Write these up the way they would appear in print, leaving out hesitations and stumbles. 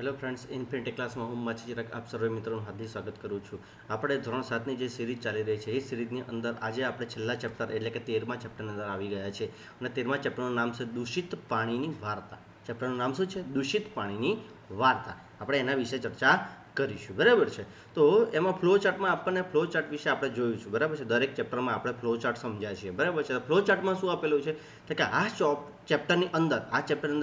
Hello friends, infinity ક્લાસમાં હું માછી ચિરાગ આપ સર્વે મિત્રોનું હાર્દિક સ્વાગત કરું છું. આપણે ધોરણ 7ની જે સિરીઝ ચાલી રહી છે એ સિરીઝની અંદર આજે આપણે છેલ્લા ચેપ્ટર એટલે કે 13મા ચેપ્ટરની અંદર આવી ગયા છે. અને 13મા ચેપ્ટરનું નામ છે દૂષિત પાણીની વાર્તા. ચેપ્ટરનું નામ શું છે? દૂષિત પાણીની વાર્તા. આપણે એના વિશે ચર્ચા કરીશું. બરાબર છે. તો એમાં ફ્લો ચાર્ટમાં આપણને ફ્લો ચાર્ટ વિશે આપણે જોયું છે. બરાબર છે. દરેક ચેપ્ટરમાં આપણે ફ્લો ચાર્ટ સમજ્યા છીએ. બરાબર છે. ફ્લો ચાર્ટમાં શું આપેલું છે કે આ ચેપ્ટરની અંદર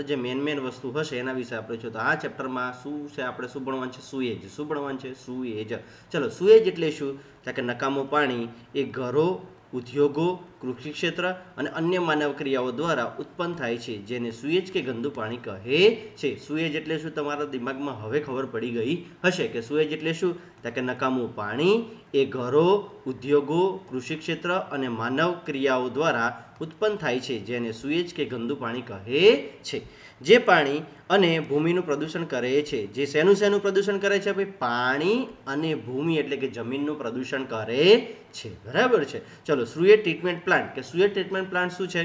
જે મેન વસ્તુ હશે એના વિશે આપણે જોઈએ. તો આ ચેપ્ટરમાં શું છે, આપણે શું ભણવાનું છે? સુએજ. શું ભણવાનું છે? સુએજ. ચલો, સુએજ એટલે શું? કે નકામું પાણી એ ઘરો, ઉદ્યોગો, કૃષિ ક્ષેત્ર અને અન્ય માનવ ક્રિયાઓ દ્વારા ઉત્પન્ન થાય છે, જેને સુએજ કે ગંદુ પાણી કહે છે. સુએજ એટલે શું? તમારા દિમાગમાં હવે ખબર પડી ગઈ હશે કે સુએજ એટલે શું? કે નકામું પાણી એ ઘરો, ઉદ્યોગો, કૃષિ ક્ષેત્ર અને માનવ ક્રિયાઓ દ્વારા ઉત્પન્ન થાય છે, જેને સુએજ કે ગંદુ પાણી કહે છે. જે પાણી અને ભૂમિનું પ્રદૂષણ કરે છે. જે શેનું પ્રદૂષણ કરે છે? ભાઈ, પાણી અને ભૂમિ એટલે કે જમીનનું પ્રદૂષણ કરે છે. બરાબર છે. ચલો, સુએજ ટ્રીટમેન્ટ પ્લાન્ટ. કે સુએજ ટ્રીટમેન્ટ પ્લાન્ટ શું છે?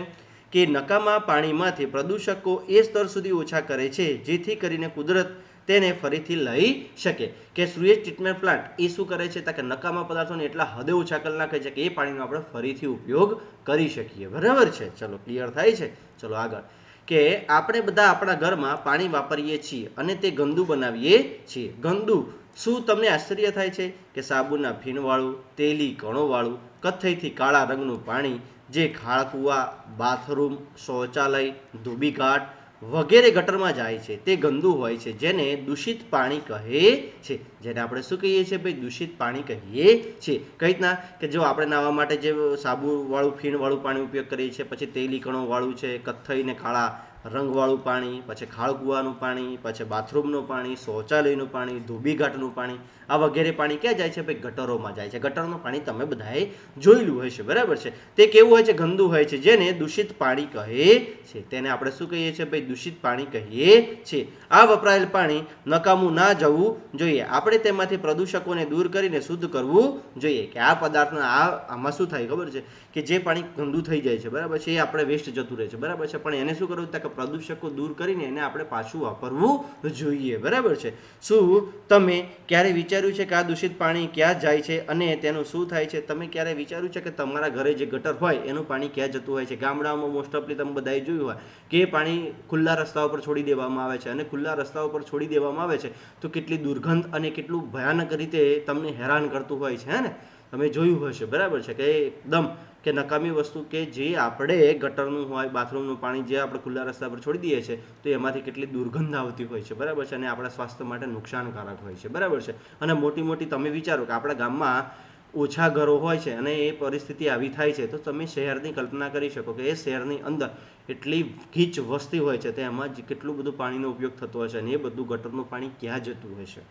કે નકામા પાણીમાંથી પ્રદૂષકો એ સ્તર સુધી ઓછા કરે છે જેથી કરીને કુદરત તેને ફરીથી લઈ શકે. કે સુએજ ટ્રીટમેન્ટ પ્લાન્ટ એ શું કરે છે? કે નકામા પદાર્થોને એટલા હદે ઓછા કરી નાખે છે કે એ પાણીનો આપણે ફરીથી ઉપયોગ કરી શકીએ. બરાબર છે. ચલો, ક્લિયર થાય છે? ચલો આગળ. કે આપણે બધા આપણા ઘરમાં પાણી વાપરીએ છીએ અને તે ગંદુ બનાવીએ છીએ. ગંદુ શું તમને આશ્ચર્ય થાય છે કે સાબુના ફીણવાળું, તેલી કણોવાળું, કથ્થઈથી કાળા રંગનું પાણી જે ખાળકુવા, બાથરૂમ, શૌચાલય, ધોબીઘાટ વગેરે ગટરમાં જાય છે તે ગંદુ હોય છે, જેને દૂષિત પાણી કહે છે. જેને આપણે શું કહીએ છીએ? ભાઈ, દૂષિત પાણી કહીએ છીએ. કઈ રીતના? કે જો આપણે નાહવા માટે જે સાબુવાળું, ફીણવાળું પાણી ઉપયોગ કરીએ છીએ, પછી તેલી કણોવાળું છે, કથ્થઈ ને કાળા રંગવાળું પાણી, પછી ખાળકુવાનું પાણી, પછી બાથરૂમનું પાણી, શૌચાલયનું પાણી, ધોબીઘાટનું પાણી, આ વગેરે પાણી ક્યાં જાય છે? ભાઈ, ગટરોમાં જાય છે. ગટરનું પાણી તમે બધાએ જોયેલું હશે. બરાબર છે. તે કેવું હોય છે? ગંદુ હોય છે, જેને દૂષિત પાણી કહે છે. તેને આપણે શું કહીએ છીએ? ભાઈ, દૂષિત પાણી કહીએ છીએ. આ વપરાયેલ પાણી નકામું ના જવું જોઈએ. આપણે તેમાંથી પ્રદૂષકોને દૂર કરીને શુદ્ધ કરવું જોઈએ. કે આ પદાર્થના આમાં શું થાય ખબર છે? કે જે પાણી ગંદુ થઈ જાય છે, બરાબર છે, એ આપણે વેસ્ટ જતું રહે છે. બરાબર છે. પણ એને શું કરવું? કે પ્રદૂષકો દૂર કરીને એને આપણે પાછું વાપરવું જોઈએ. બરાબર છે. શું તમે ક્યારે વિચાર્યું છે કે આ દૂષિત પાણી ક્યાં જાય છે અને તેનું શું થાય છે? તમે ક્યારે વિચાર્યું છે કે તમારા ઘરે જે ગટર હોય એનું પાણી ક્યાં જતું હોય છે? ગામડાઓમાં મોસ્ટ ઓફલી તમે બધાએ જોયું હોય કે પાણી ખુલ્લા રસ્તા ઉપર છોડી દેવામાં આવે છે, અને ખુલ્લા રસ્તા ઉપર છોડી દેવામાં આવે છે તો કેટલી દુર્ગંધ અને કેટલું ભયાનક રીતે તમને હેરાન કરતું હોય છે. હે ને? તમે જોયું હશે. બરાબર છે. કે એકદમ કે નકામી વસ્તુ કે જે આપણે ગટરનું હોય, બાથરૂમનું પાણી જે આપણે ખુલ્લા રસ્તા પર છોડી દઈએ છીએ તો એમાંથી કેટલી દુર્ગંધ આવતી હોય છે. બરાબર છે. અને આપણા સ્વાસ્થ્ય માટે નુકસાનકારક હોય છે. બરાબર છે. અને મોટી તમે વિચારો કે આપણા ગામમાં ઓછા ઘરો હોય છે અને એ પરિસ્થિતિ આવી થાય છે તો તમે શહેરની કલ્પના કરી શકો કે એ શહેરની અંદર એટલી ગીચ વસ્તી હોય છે, તેમાં કેટલું બધું પાણીનો ઉપયોગ થતો હશે અને એ બધું ગટરનું પાણી ક્યાં જતું હશે.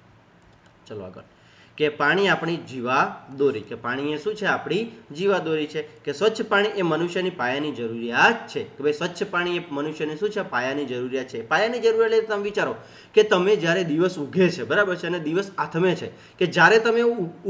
ચલો આગળ. કે પાણી આપણી જીવાદોરી. કે પાણી એ શું છે? આપણી જીવાદોરી છે. કે સ્વચ્છ પાણી એ મનુષ્યની પાયાની જરૂરિયાત છે. કે ભાઈ, સ્વચ્છ પાણી એ મનુષ્યની શું છે? પાયાની જરૂરિયાત છે. પાયાની જરૂરિયાત એટલે તમે વિચારો કે તમે જ્યારે દિવસ ઉગે છે, બરાબર છે, અને દિવસ આથમે છે, કે જ્યારે તમે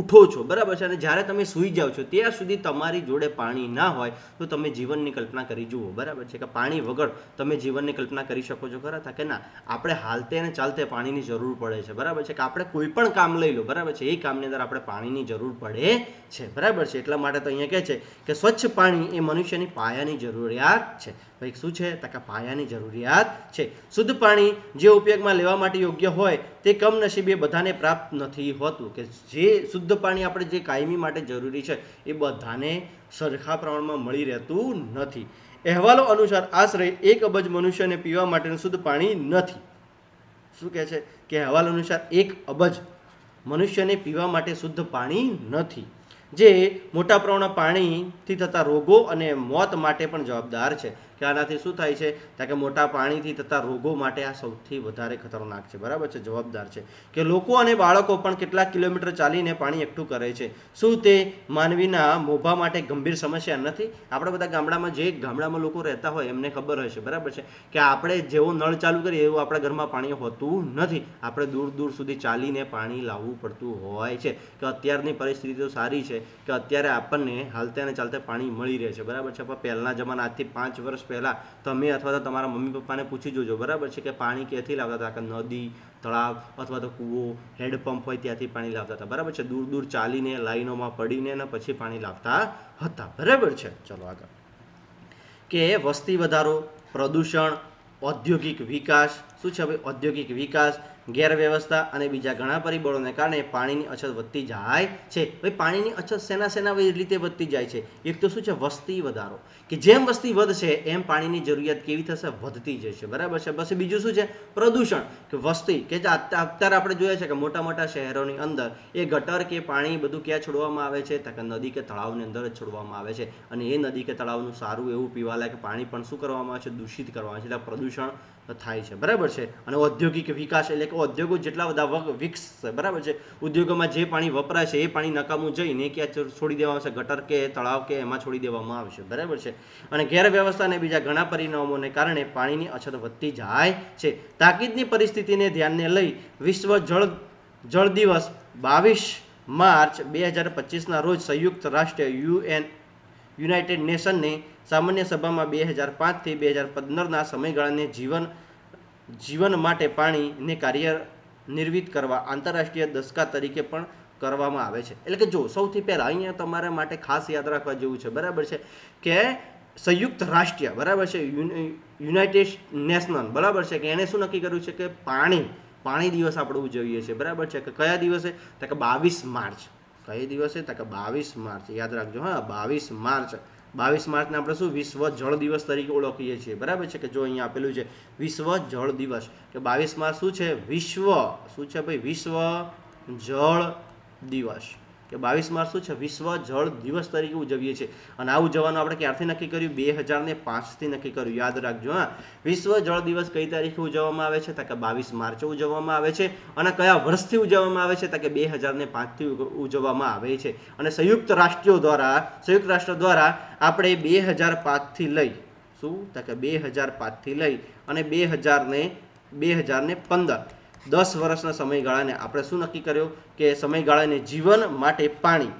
ઉઠો છો, બરાબર છે, અને જ્યારે તમે સૂઈ જાઓ છો ત્યાં સુધી તમારી જોડે પાણી ના હોય તો તમે જીવનની કલ્પના કરી જુઓ. બરાબર છે. કે પાણી વગર તમે જીવનની કલ્પના કરી શકો છો ખરા? કે ના, આપણે હાલતે અને ચાલતે પાણીની જરૂર પડે છે. બરાબર છે. કે આપણે કોઈ પણ કામ લઈ લો, બરાબર છે, એ કામની અંદર આપણે પાણીની જરૂર પડે છે. બરાબર છે. એટલા માટે તો અહીંયા કહે છે કે સ્વચ્છ પાણી એ મનુષ્યની પાયાની જરૂરિયાત છે. ભાઈ, શું છે? કે પાયાની જરૂરિયાત છે. શુદ્ધ પાણી જે ઉપયોગમાં લેવા માટે યોગ્ય હોય તે કમનસીબે બધાને પ્રાપ્ત નથી હોતું. કે જે શુદ્ધ પાણી આપણે જે કાયમી માટે જરૂરી છે એ બધાને સરખા પ્રમાણમાં મળી રહેતું નથી. અહેવાલો અનુસાર આશરે 1 અબજ મનુષ્યને પીવા માટેનું શુદ્ધ પાણી નથી. શું કહે છે? કે અહેવાલ અનુસાર 1 અબજ મનુષ્યને પીવા માટે શુદ્ધ પાણી નથી, જે મોટા પ્રમાણમાં પાણીથી થતા રોગો અને મોત માટે પણ જવાબદાર છે. કે આનાથી શું થાય છે? કે મોટા પાણીથી થતા રોગો માટે આ સૌથી વધારે ખતરનાક છે. બરાબર છે, જવાબદાર છે. કે લોકો અને બાળકો પણ કેટલાક કિલોમીટર ચાલીને પાણી એકઠું કરે છે. શું તે માનવીના મોભા માટે ગંભીર સમસ્યા નથી? આપણે બધા ગામડામાં લોકો રહેતા હોય એમને ખબર હશે. બરાબર છે. કે આપણે જેવો નળ ચાલુ કરીએ એવું આપણા ઘરમાં પાણી હોતું નથી. આપણે દૂર દૂર સુધી ચાલીને પાણી લાવવું પડતું હોય છે. કે અત્યારની પરિસ્થિતિ તો સારી છે કે અત્યારે આપણને હાલતે અને ચાલતે પાણી મળી રહે છે. બરાબર છે. પણ પહેલાના જમાના, આજથી 5 વર્ષ પહેલાં તમે અથવા તો તમારા મમ્મી પપ્પાને પૂછી જોજો, બરાબર છે, કે પાણી ક્યાંથી લાવતા હતા, કે નદી, તળાવ અથવા તો કૂવો, હેન્ડપંપ હોય ત્યાંથી પાણી લાવતા હતા, બરાબર છે. દૂર દૂર ચાલીને લાઈનોમાં પડીને અને પછી પાણી લાવતા હતા, બરાબર છે. ચલો આગળ, કે વસ્તી વધારો, પ્રદૂષણ, ઔદ્યોગિક વિકાસ, શું છે ભાઈ, ઔદ્યોગિક વિકાસ, ગેરવ્યવસ્થા અને બીજા ઘણા પરિબળોને કારણે પાણીની અછત વધતી જાય છે. ભાઈ પાણીની અછત શેના રીતે વધતી જાય છે? એક તો શું છે, વસ્તી વધારો, કે જેમ વસ્તી વધશે એમ પાણીની જરૂરિયાત કેવી થશે, વધતી જશે, બરાબર છે. પછી બીજું શું છે, પ્રદૂષણ, કે વસ્તી, કે અત્યારે આપણે જોઈએ છે કે મોટા મોટા શહેરોની અંદર એ ગટર કે પાણી બધું ક્યાં છોડવામાં આવે છે, તો કે નદી કે તળાવની અંદર જ છોડવામાં આવે છે, અને એ નદી કે તળાવનું સારું એવું પીવાલાયક પાણી પણ શું કરવામાં આવે છે, દૂષિત કરવામાં આવે છે, એટલે પ્રદૂષણ થાય છે, બરાબર છે. અને ઔદ્યોગિક વિકાસ એટલે કે ઉદ્યોગો જેટલા બધા વિકસશે, બરાબર છે, ઉદ્યોગોમાં જે પાણી વપરાય છે એ પાણી નકામું જઈને ક્યાં છોડી દેવામાં આવશે, ગટર કે તળાવ કે એમાં છોડી દેવામાં આવશે, બરાબર છે. અને ગેરવ્યવસ્થા અને બીજા ઘણા પરિણામોને કારણે પાણીની અછત વધતી જાય છે. તાકીદની પરિસ્થિતિને ધ્યાને લઈ વિશ્વ જળ દિવસ 22 માર્ચ 2025ના રોજ સંયુક્ત રાષ્ટ્ર યુનાઇટેડ નેશનની સામાન્ય સભામાં 2005 થી 2015ના સમયગાળાને જીવન માટે પાણીને કાર્યનિર્વિત કરવા આંતરરાષ્ટ્રીય દશકા તરીકે પણ કરવામાં આવે છે. એટલે કે જો સૌથી પહેલા અહીંયા તમારા માટે ખાસ યાદ રાખવા જેવું છે, બરાબર છે, કે સંયુક્ત રાષ્ટ્ર, બરાબર છે, યુનાઇટેડ નેશનલ, બરાબર છે, કે એને શું નક્કી કર્યું છે, કે પાણી દિવસ આપણે ઉજવીએ છીએ, બરાબર છે, કે કયા દિવસે, તો કે 22 માર્ચ. કઈ દિવસે, તો કે 22 માર્ચ, યાદ રાખજો, હા, 22 માર્ચને આપણે શું વિશ્વ જળ દિવસ તરીકે ઓળખીએ છીએ, બરાબર છે. કે જો અહીંયા આપેલું છે વિશ્વ જળ દિવસ, કે 22 માર્ચ શું છે, શું છે ભાઈ, વિશ્વ જળ દિવસ, કે 22 માર્ચ શું છે, વિશ્વ જળ દિવસ તરીકે ઉજવીએ છીએ. અને આ ઉજવવાનું આપણે ક્યારથી નક્કી કર્યું, 2005થી નક્કી કર્યું, યાદ રાખજો, હા. વિશ્વ જળ દિવસ કઈ તારીખે ઉજવવામાં આવે છે, તો કે 22 માર્ચે ઉજવવામાં આવે છે. અને કયા વર્ષથી ઉજવવામાં આવે છે, તો કે 2005થી ઉજવવામાં આવે છે. અને સંયુક્ત રાષ્ટ્ર દ્વારા આપણે 2005થી લઈ શું, તો કે 2005થી લઈ અને 2015 10 વર્ષના સમયગાળાને આપણે શું નક્કી કર્યો, કે સમયગાળાને જીવન માટે પાણી,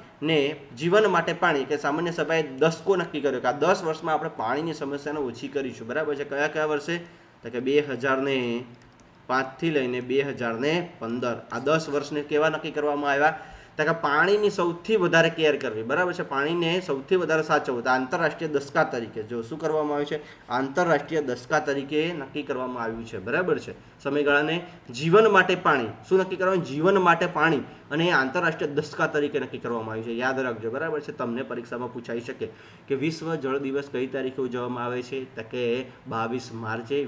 કે સામાન્ય સભાએ દસકો નક્કી કર્યો, કે આ 10 વર્ષમાં આપણે પાણીની સમસ્યાને ઓછી કરીશું, બરાબર છે. કયા વર્ષે, તો કે 2005થી લઈને 2015 આ 10 વર્ષને કેવા નક્કી કરવામાં આવ્યા, તો કે પાણીની સૌથી વધારે કેર કરવી, બરાબર છે, પાણીને સૌથી વધારે સાચવવું, આંતરરાષ્ટ્રીય દશકા તરીકે જો શું કરવામાં આવ્યું છે, આંતરરાષ્ટ્રીય દશકા તરીકે નક્કી કરવામાં આવ્યું છે, બરાબર છે. સમયગાળાને જીવન માટે પાણી, શું નક્કી કરવાનું, જીવન માટે પાણી, અને આંતરરાષ્ટ્રીય દશકા તરીકે નક્કી કરવામાં આવ્યું છે, યાદ રાખજો, બરાબર છે. તમને પરીક્ષામાં પૂછાઈ શકે કે વિશ્વ જળ દિવસ કઈ તારીખે ઉજવવામાં આવે છે, તો કે 22 માર્ચે.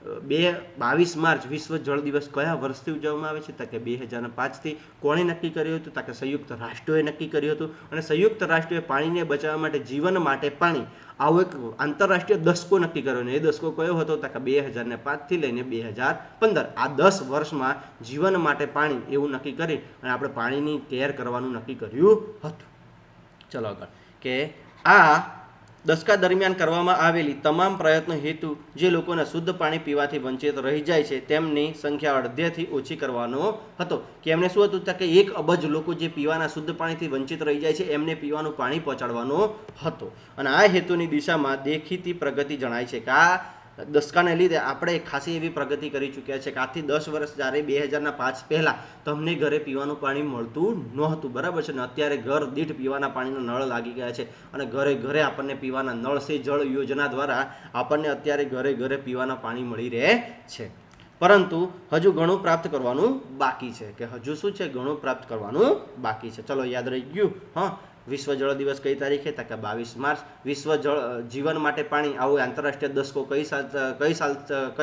22 માર્ચ વિશ્વ જળ દિવસ કયા વર્ષથી ઉજવવામાં આવે છે, તો કે 2005થી. કોણે નક્કી કર્યું હતું, તો કે સંયુક્ત રાષ્ટ્રોએ નક્કી કર્યું હતું. અને સંયુક્ત રાષ્ટ્રોએ પાણીને બચાવવા માટે જીવન માટે પાણી આવો એક આંતરરાષ્ટ્રીય દસકો નક્કી કર્યો, અને એ દસકો કયો હતો, તો કે 2005થી લઈને 2015 આ 10 વર્ષમાં જીવન માટે પાણી એવું નક્કી કરી અને આપણે પાણીની કેર કરવાનું નક્કી કર્યું હતું. ચલો આગળ, કે આ દશકા દરમિયાન કરવામાં આવેલી તમામ પ્રયત્નો હેતુ જે લોકોને શુદ્ધ પાણી પીવાથી વંચિત રહી જાય છે તેમની સંખ્યા અડધેથી ઓછી કરવાનો હતો. કે એમને શું હતું, કે 1 અબજ લોકો જે પીવાના શુદ્ધ પાણીથી વંચિત રહી જાય છે એમને પીવાનું પાણી પહોંચાડવાનો હતો. અને આ હેતુની દિશામાં દેખીતી પ્રગતિ જણાય છે, કે આ દશકાને લીધે આપણે ખાસી એવી પ્રગતિ કરી ચૂક્યા છે, કે આજથી 10 વર્ષ જ્યારે 2005 પહેલાં તમને ઘરે પીવાનું પાણી મળતું નહોતું, બરાબર છે, ને અત્યારે ઘર દીઠ પીવાના પાણીનો નળ લાગી ગયા છે, અને ઘરે ઘરે આપણને પીવાના નળ સે જળ યોજના દ્વારા આપણને અત્યારે ઘરે ઘરે પીવાના પાણી મળી રહે છે. પરંતુ હજુ ઘણું પ્રાપ્ત કરવાનું બાકી છે, કે હજુ શું છે, ઘણું પ્રાપ્ત કરવાનું બાકી છે. ચલો યાદ રહી ગયું, હા. વિશ્વ જળ દિવસ કઈ તારીખે, તો કે 22 માર્ચ. વિશ્વ જળ જીવન માટે પાણી આવો આંતરરાષ્ટ્રીય દસકો કઈ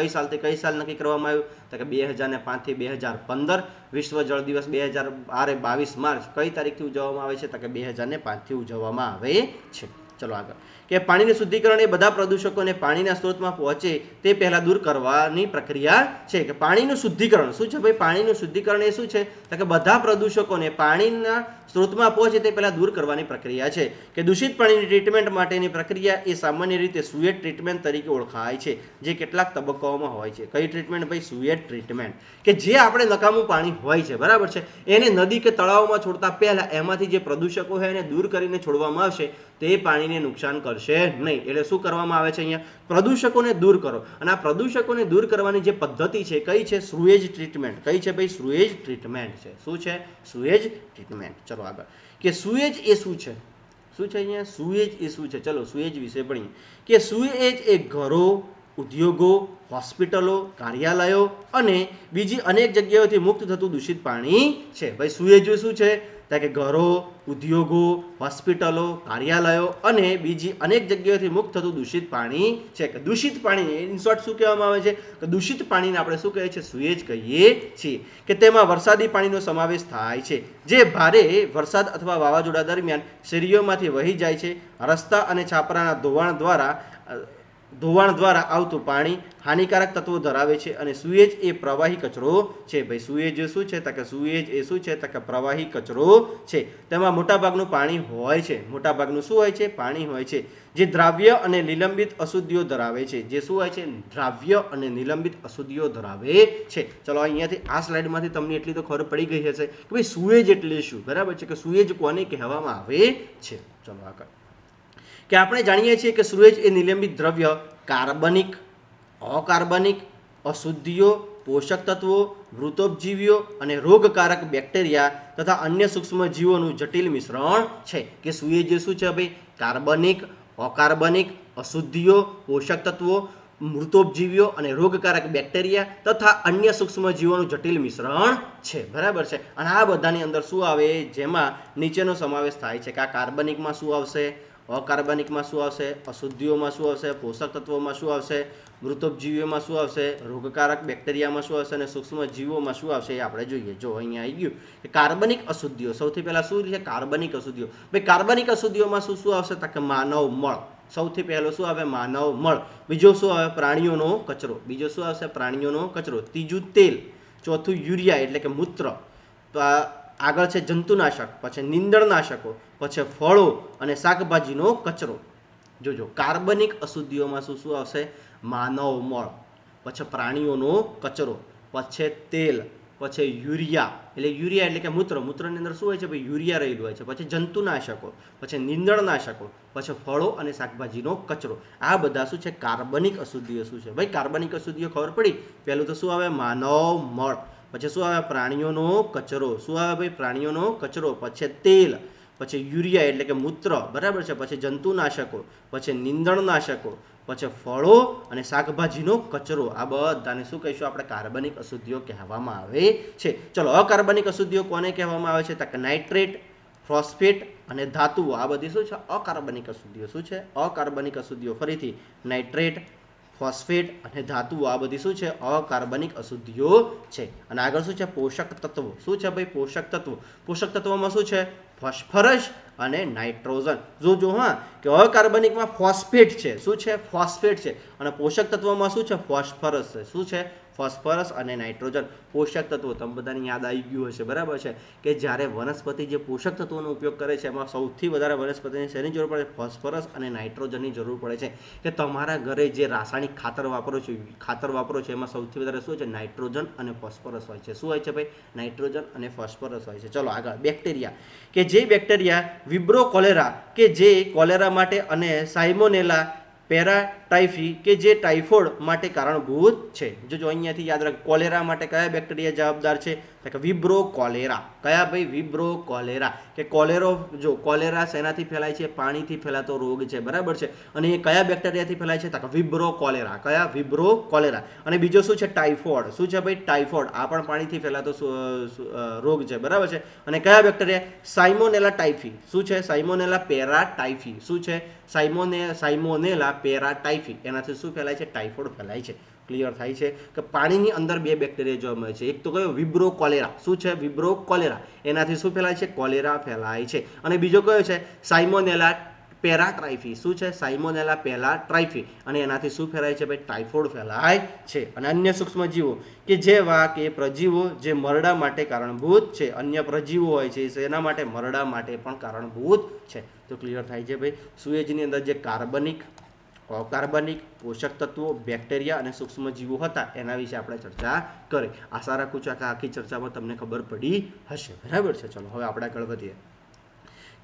સાલથી કઈ સાલ નક્કી કરવામાં આવ્યું, તો કે 2005થી 2015. વિશ્વ જળ દિવસ 22 માર્ચ કઈ તારીખથી ઉજવવામાં આવે છે, તો કે 2005થી ઉજવવામાં આવે છે. ચલો આગળ, કે પાણીનું શુદ્ધિકરણ એ બધા પ્રદૂષકોને પાણીના સ્ત્રોતમાં પહોંચે તે પહેલા દૂર કરવાની પ્રક્રિયા છે. કે પાણીનું શુદ્ધિકરણ શું છે ભાઈ, પાણીનું શુદ્ધિકરણ એ શું છે, તો કે બધા પ્રદૂષકોને પાણીના સ્ત્રોતમાં પહોંચે તે પહેલા દૂર કરવાની પ્રક્રિયા છે. કે દૂષિત પાણીની ટ્રીટમેન્ટ માટેની પ્રક્રિયા એ સામાન્ય રીતે સુએટ ટ્રીટમેન્ટ તરીકે ઓળખાય છે, જે કેટલાક તબક્કાઓમાં હોય છે. કઈ ટ્રીટમેન્ટ ભાઈ, સુએટ ટ્રીટમેન્ટ, કે જે આપણે નકામું પાણી હોય છે, બરાબર છે, એને નદી કે તળાવમાં છોડતા પહેલા એમાંથી જે પ્રદૂષકો હોય એને દૂર કરીને છોડવામાં આવશે તે પાણીને નુકસાન કરશે નહીં. એટલે શું કરવામાં આવે છે અહીંયા? પ્રદૂષકોને દૂર કરો. અને આ પ્રદૂષકોને દૂર કરવાની જે પદ્ધતિ છે કઈ છે? Sewage treatment. કઈ છે ભાઈ? સુએજ ટ્રીટમેન્ટ છે. શું છે? Sewage treatment. ચલો આગળ કે સુએજ એ શું છે? શું છે અહીંયા? સુએજ એ શું છે? ચલો સુએજ વિશે ભણીએ કે સુએજ એ ઘરો, ઉદ્યોગો, હોસ્પિટલો, કાર્યાલયો અને બીજી અનેક જગ્યાઓથી મુક્ત થતું દૂષિત પાણી છે. ભાઈ સુએજ શું છે? કે ઘરો, ઉદ્યોગો, હોસ્પિટલો, કાર્યાલયો અને બીજી અનેક જગ્યાઓથી મુક્ત થતું દૂષિત પાણી છે. કે દૂષિત પાણી ઇન શોર્ટ શું કહેવામાં આવે છે? કે દૂષિત પાણીને આપણે શું કહીએ છીએ? સુએજ કહીએ છીએ. કે તેમાં વરસાદી પાણીનો સમાવેશ થાય છે જે ભારે વરસાદ અથવા વાવાઝોડા દરમિયાન શેરીઓમાંથી વહી જાય છે. રસ્તા અને છાપરાના ધોવાણ દ્વારા આવતું પાણી હાનિકારક તત્વો ધરાવે છે અને સુએજ એ પ્રવાહી કચરો છે. ભાઈ સુએજ શું છે? કે સુએજ એ શું છે? કે પ્રવાહી કચરો છે. તેમાં મોટાભાગનું પાણી હોય છે. મોટાભાગનું શું હોય છે? પાણી હોય છે જે દ્રાવ્ય અને નિલંબિત અશુદ્ધિઓ ધરાવે છે. જે શું હોય છે? દ્રાવ્ય અને નિલંબિત અશુદ્ધિઓ ધરાવે છે. ચલો અહીંયાથી આ સ્લાઇડમાંથી તમને એટલી તો ખબર પડી ગઈ હશે કે ભાઈ સુએજ એટલે શું. બરાબર છે? કે સુએજ કોને કહેવામાં આવે છે. ચલો આગળ કે આપણે જાણીએ છીએ કે સુએજ એ નિલંબિત દ્રવ્ય, કાર્બનિક, અકાર્બનિક, અશુદ્ધિઓ, પોષક તત્વો, મૃતોપજીવીઓ અને રોગકારક બેક્ટેરિયા તથા અન્ય સૂક્ષ્મ જીવોનું જટિલ મિશ્રણ છે. કે સુએજ શું છે ભાઈ? કાર્બનિક, અકાર્બનિક, અશુદ્ધિઓ, પોષક તત્વો, મૃતોપજીવીઓ અને રોગકારક બેક્ટેરિયા તથા અન્ય સૂક્ષ્મ જીવોનું જટિલ મિશ્રણ છે. બરાબર છે? અને આ બધાની અંદર શું આવે? જેમાં નીચેનો સમાવેશ થાય છે કે આ કાર્બનિકમાં શું આવશે, અકાર્બનિકમાં શું આવશે, અશુદ્ધિઓમાં શું આવશે, પોષક તત્વોમાં શું આવશે, મૃતોપજીવીઓમાં શું આવશે, રોગકારક બેક્ટેરિયામાં શું આવશે અને સૂક્ષ્મ જીવોમાં શું આવશે એ આપણે જોઈએ. જો અહીંયા આવી ગયું કે કાર્બનિક અશુદ્ધિઓ. સૌથી પહેલા શું છે? કાર્બનિક અશુદ્ધિઓ. ભાઈ કાર્બનિક અશુદ્ધિઓમાં શું શું આવશે? કે માનવ મળ. સૌથી પહેલો શું આવે? માનવ મળ. બીજો શું આવે? પ્રાણીઓનો કચરો. બીજો શું આવશે? પ્રાણીઓનો કચરો. ત્રીજું તેલ. ચોથું યુરિયા એટલે કે મૂત્ર. તો આગળ છે જંતુનાશક, પછી નીંદણનાશકો, પછી ફળો અને શાકભાજીનો કચરો. જોજો કાર્બનિક અશુદ્ધિઓમાં શું શું આવશે? માનવ મળ, પછી પ્રાણીઓનો કચરો, પછી તેલ, પછી યુરિયા એટલે કે મૂત્ર. મૂત્રની અંદર શું હોય છે? ભાઈ યુરિયા રહેલું હોય છે. પછી જંતુનાશકો, પછી નીંદણનાશકો, પછી ફળો અને શાકભાજીનો કચરો. આ બધા શું છે? કાર્બનિક અશુદ્ધિઓ. શું છે ભાઈ? કાર્બનિક અશુદ્ધિઓ ખબર પડી. પહેલું તો શું આવે? માનવ મળ. પછી શું આવે? પ્રાણીઓનો કચરો. શું આવે ભાઈ? પ્રાણીઓનો કચરો. પછી તેલ, પછી યુરિયા એટલે કે મૂત્ર. બરાબર છે? પછી જંતુનાશકો, પછી નીંદણનાશકો, પછી ફળો અને શાકભાજીનો કચરો. આ બધાને શું કહીશું આપણે? કાર્બનિક અશુદ્ધિઓ કહેવામાં આવે છે. ચલો અકાર્બનિક અશુદ્ધિઓ કોને કહેવામાં આવે છે? તો કે નાઇટ્રેટ, ફોસ્ફેટ અને ધાતુઓ. આ બધી શું છે? અકાર્બનિક અશુદ્ધિઓ. શું છે? અકાર્બનિક અશુદ્ધિઓ. ફરીથી નાઇટ્રેટ, ફોસ્ફેટ અને ધાતુઓ. આ બધી શું છે? અકાર્બનિક અશુદ્ધિઓ છે. અને આગળ શું છે? પોષક તત્વો. શું છે ભાઈ? પોષક તત્વો. પોષક તત્વોમાં શું છે? ફોસ્ફરસ અને નાઇટ્રોજન. જોજો હા કે અકાર્બનિકમાં ફોસ્ફેટ છે. શું છે? ફોસ્ફેટ છે. અને પોષક તત્વોમાં શું છે? ફોસ્ફરસ છે. શું છે? ફોસ્ફરસ અને નાઇટ્રોજન. પોષક તત્વો તમને બધાને યાદ આવી ગયું હશે. બરાબર છે? કે જ્યારે વનસ્પતિ જે પોષક તત્વોનો ઉપયોગ કરે છે એમાં સૌથી વધારે વનસ્પતિને શેની જરૂર પડે? ફોસ્ફરસ અને નાઇટ્રોજનની જરૂર પડે છે. કે તમારા ઘરે જે રાસાયણિક ખાતર વાપરો છો એમાં સૌથી વધારે શું છે? નાઇટ્રોજન અને ફોસ્ફરસ હોય છે. શું હોય છે ભાઈ? નાઇટ્રોજન અને ફોસ્ફરસ હોય છે. ચલો આગળ બેક્ટેરિયા. કે જે બેક્ટેરિયા વિબ્રો કોલેરા કે જે કોલેરા માટે અને સાલ્મોનેલા પેરાટાઇફી કે જે ટાઇફોઇડ માટે કારણભૂત છે. જો અહીંયાથી યાદ રાખ, કોલેરા માટે કયા બેક્ટેરિયા જવાબદાર છે? કે વિબ્રો કોલેરા. કયા ભાઈ? વિબ્રો કોલેરા. કે કોલેરો, જો કોલેરા શેનાથી ફેલાય છે? પાણીથી ફેલાતો રોગ છે. બરાબર છે? અને એ કયા બેક્ટેરિયાથી ફેલાય છે? તો વિબ્રો કોલેરા. કયા? વિબ્રો કોલેરા. અને બીજો શું છે? ટાઇફોઇડ. શું છે ભાઈ? ટાઇફોઇડ. આ પણ પાણીથી ફેલાતો રોગ છે. બરાબર છે? અને કયા બેક્ટેરિયા? Salmonella typhi. શું છે? સાલ્મોનેલા પેરાટાઇફી. શું છે? સાલ્મોનેલા પેરાટાઇફી. એનાથી શું ફેલાય છે? ટાઇફોઇડ ફેલાય છે. ક્લિયર થાય છે કે પાણીની અંદર બે બેક્ટેરિયા જોવા મળે છે. એક તો કયો? વિબ્રો કોલેરા. શું છે? વિબ્રો કોલેરા. એનાથી શું ફેલાય છે? કોલેરા ફેલાય છે. અને બીજો કયો છે? સાલ્મોનેલા પેરાટ્રાઇફી. શું છે? સાલ્મોનેલા પેરાટ્રાઇફી. અને એનાથી શું ફેલાય છે ભાઈ? ટાઇફોઇડ ફેલાય છે. અને અન્ય સૂક્ષ્મજીવો કે જેવા કે પ્રજીવો જે મરડા માટે કારણભૂત છે. અન્ય પ્રજીવો હોય છે એના માટે મરડા માટે પણ કારણભૂત છે. તો ક્લિયર થાય છે ભાઈ? સુએજની અંદર જે કાર્બનિક, અકાર્બનિક, પોષક તત્વો, બેક્ટેરિયા અને સૂક્ષ્મજીવો હતા એના વિશે આપણે ચર્ચા કરી. આશા રાખું છું કે આખી ચર્ચામાં તમને ખબર પડી હશે. બરાબર છે? ચલો હવે આપણે આગળ વધીએ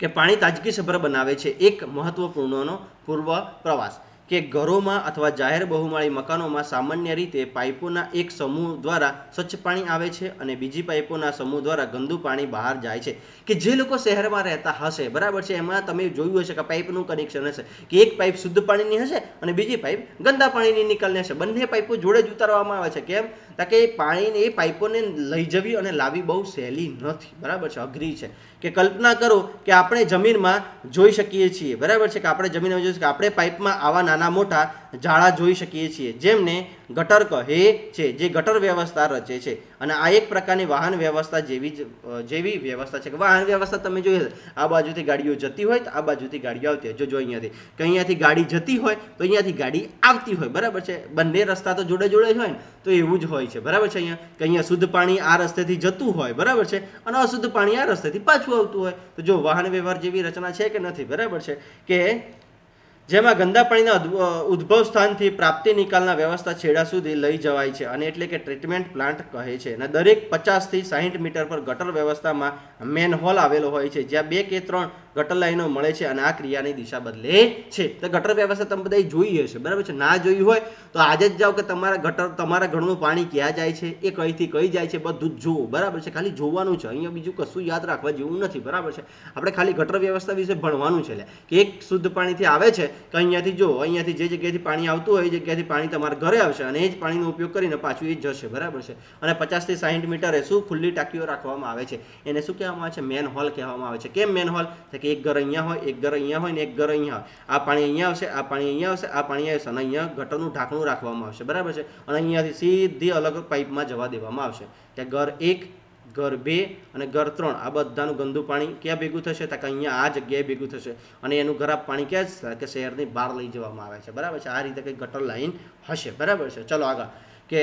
કે પાણી તાજગીસભર બનાવે છે. એક મહત્વપૂર્ણનો પૂર્વ પ્રવાસ કે ઘરોમાં અથવા જાહેર બહુમાળી મકાનોમાં સામાન્ય રીતે પાઇપોના એક સમૂહ દ્વારા સ્વચ્છ પાણી આવે છે અને બીજી પાઇપોના સમૂહ દ્વારા ગંદુ પાણી બહાર જાય છે. કે જે લોકો શહેરમાં રહેતા હશે, બરાબર છે, એમાં તમે જોયું હશે કે પાઇપનું કનેક્શન હશે કે એક પાઇપ શુદ્ધ પાણીની હશે અને બીજી પાઇપ ગંદા પાણીની નિકાલની હશે. બંને પાઇપો જોડે જ ઉતારવામાં આવે છે. કેમ? કારણ કે પાણીને એ પાઇપોને લઈ જવી અને લાવવી બહુ સહેલી નથી, બરાબર છે, અઘરી છે. કે કલ્પના કરો કે આપણે જમીનમાં જોઈ શકીએ છીએ, બરાબર છે, કે આપણે જમીનમાં જોઈ શકીએ, આપણે પાઇપમાં આવા નાના મોટા જાળા જોઈ શકીએ છીએ જેમને ગટર કહે છે, જે ગટર વ્યવસ્થા રચે છે. અને આ એક પ્રકારની વાહન વ્યવસ્થા જેવી વ્યવસ્થા છે. કે વાહન વ્યવસ્થા તમે જોઈ હશે, આ બાજુથી ગાડીઓ જતી હોય તો આ બાજુથી ગાડીઓ આવતી હોય. જો અહીંયાથી કે અહીંયાથી ગાડી જતી હોય તો અહીંયાથી ગાડી આવતી હોય, બરાબર છે. બંને રસ્તા તો જોડે જોડે જ હોય ને, તો એવું જ હોય છે, બરાબર છે. અહીંયા કે અહીંયા શુદ્ધ પાણી આ રસ્તેથી જતું હોય, બરાબર છે, અને અશુદ્ધ પાણી આ રસ્તેથી પાછું આવતું હોય. તો જો વાહન વ્યવહાર જેવી રચના છે કે નથી, બરાબર છે, કે જેમાં ગંદા પાણીના ઉદ્ભવ સ્થાનથી પ્રાપ્તિ નિકાલના વ્યવસ્થા છેડા સુધી લઈ જવાય છે અને એટલે કે ટ્રીટમેન્ટ પ્લાન્ટ કહે છે. અને દરેક 50 થી 60 મીટર પર ગટર વ્યવસ્થામાં મેનહોલ આવેલો હોય છે જ્યાં 2 કે 3 ગટર લાઈનો મળે છે અને આ ક્રિયાની દિશા બદલે છે. તો ગટર વ્યવસ્થા તમે બધા જોઈ હશે, બરાબર છે. ના જોઈ હોય તો આજે જ જાઓ કે તમારા ઘરનું પાણી ક્યાં જાય છે, એ કઈથી કઈ જાય છે, બધું જ જુઓ, બરાબર છે. ખાલી જોવાનું છે, અહીંયા બીજું કશું યાદ રાખવા જેવું નથી, બરાબર છે. આપણે ખાલી ગટર વ્યવસ્થા વિશે ભણવાનું છે કે એક શુદ્ધ પાણીથી આવે છે કે અહીંયાથી જો અહીંયાથી જે જગ્યાએથી પાણી આવતું હોય એ જગ્યાએથી પાણી તમારા ઘરે આવશે અને એ જ પાણીનો ઉપયોગ કરીને પાછું એ જ જશે, બરાબર છે. અને 50 થી 60 મીટરે શું ખુલ્લી ટાંકીઓ રાખવામાં આવે છે, એને શું કહેવામાં આવે છે? મેન હોલ કહેવામાં આવે છે. કેમ મેન હોલ? કે એક ઘર અહીંયા હોય, એક ઘર અહીંયા હોય ને એક ઘર અહીંયા હોય. આ પાણી અહીંયા આવશે, આ પાણી અહીંયા આવશે, આ પાણી આવશે અને અહીંયા ગટરનું ઢાંકણું રાખવામાં આવશે, બરાબર છે. અને અહીંયાથી સીધી અલગ પાઇપમાં જવા દેવામાં આવશે. કે ઘર 1, ઘર 2 અને ઘર 3 આ બધાનું ગંદુ પાણી ક્યાં ભેગું થશે? તો કે અહીંયા આ જગ્યાએ ભેગું થશે અને એનું ખરાબ પાણી ક્યાં છે? કે શહેરની બહાર લઈ જવામાં આવે છે, બરાબર છે. આ રીતે કંઈક ગટર લાઈન હશે, બરાબર છે. ચલો આગળ કે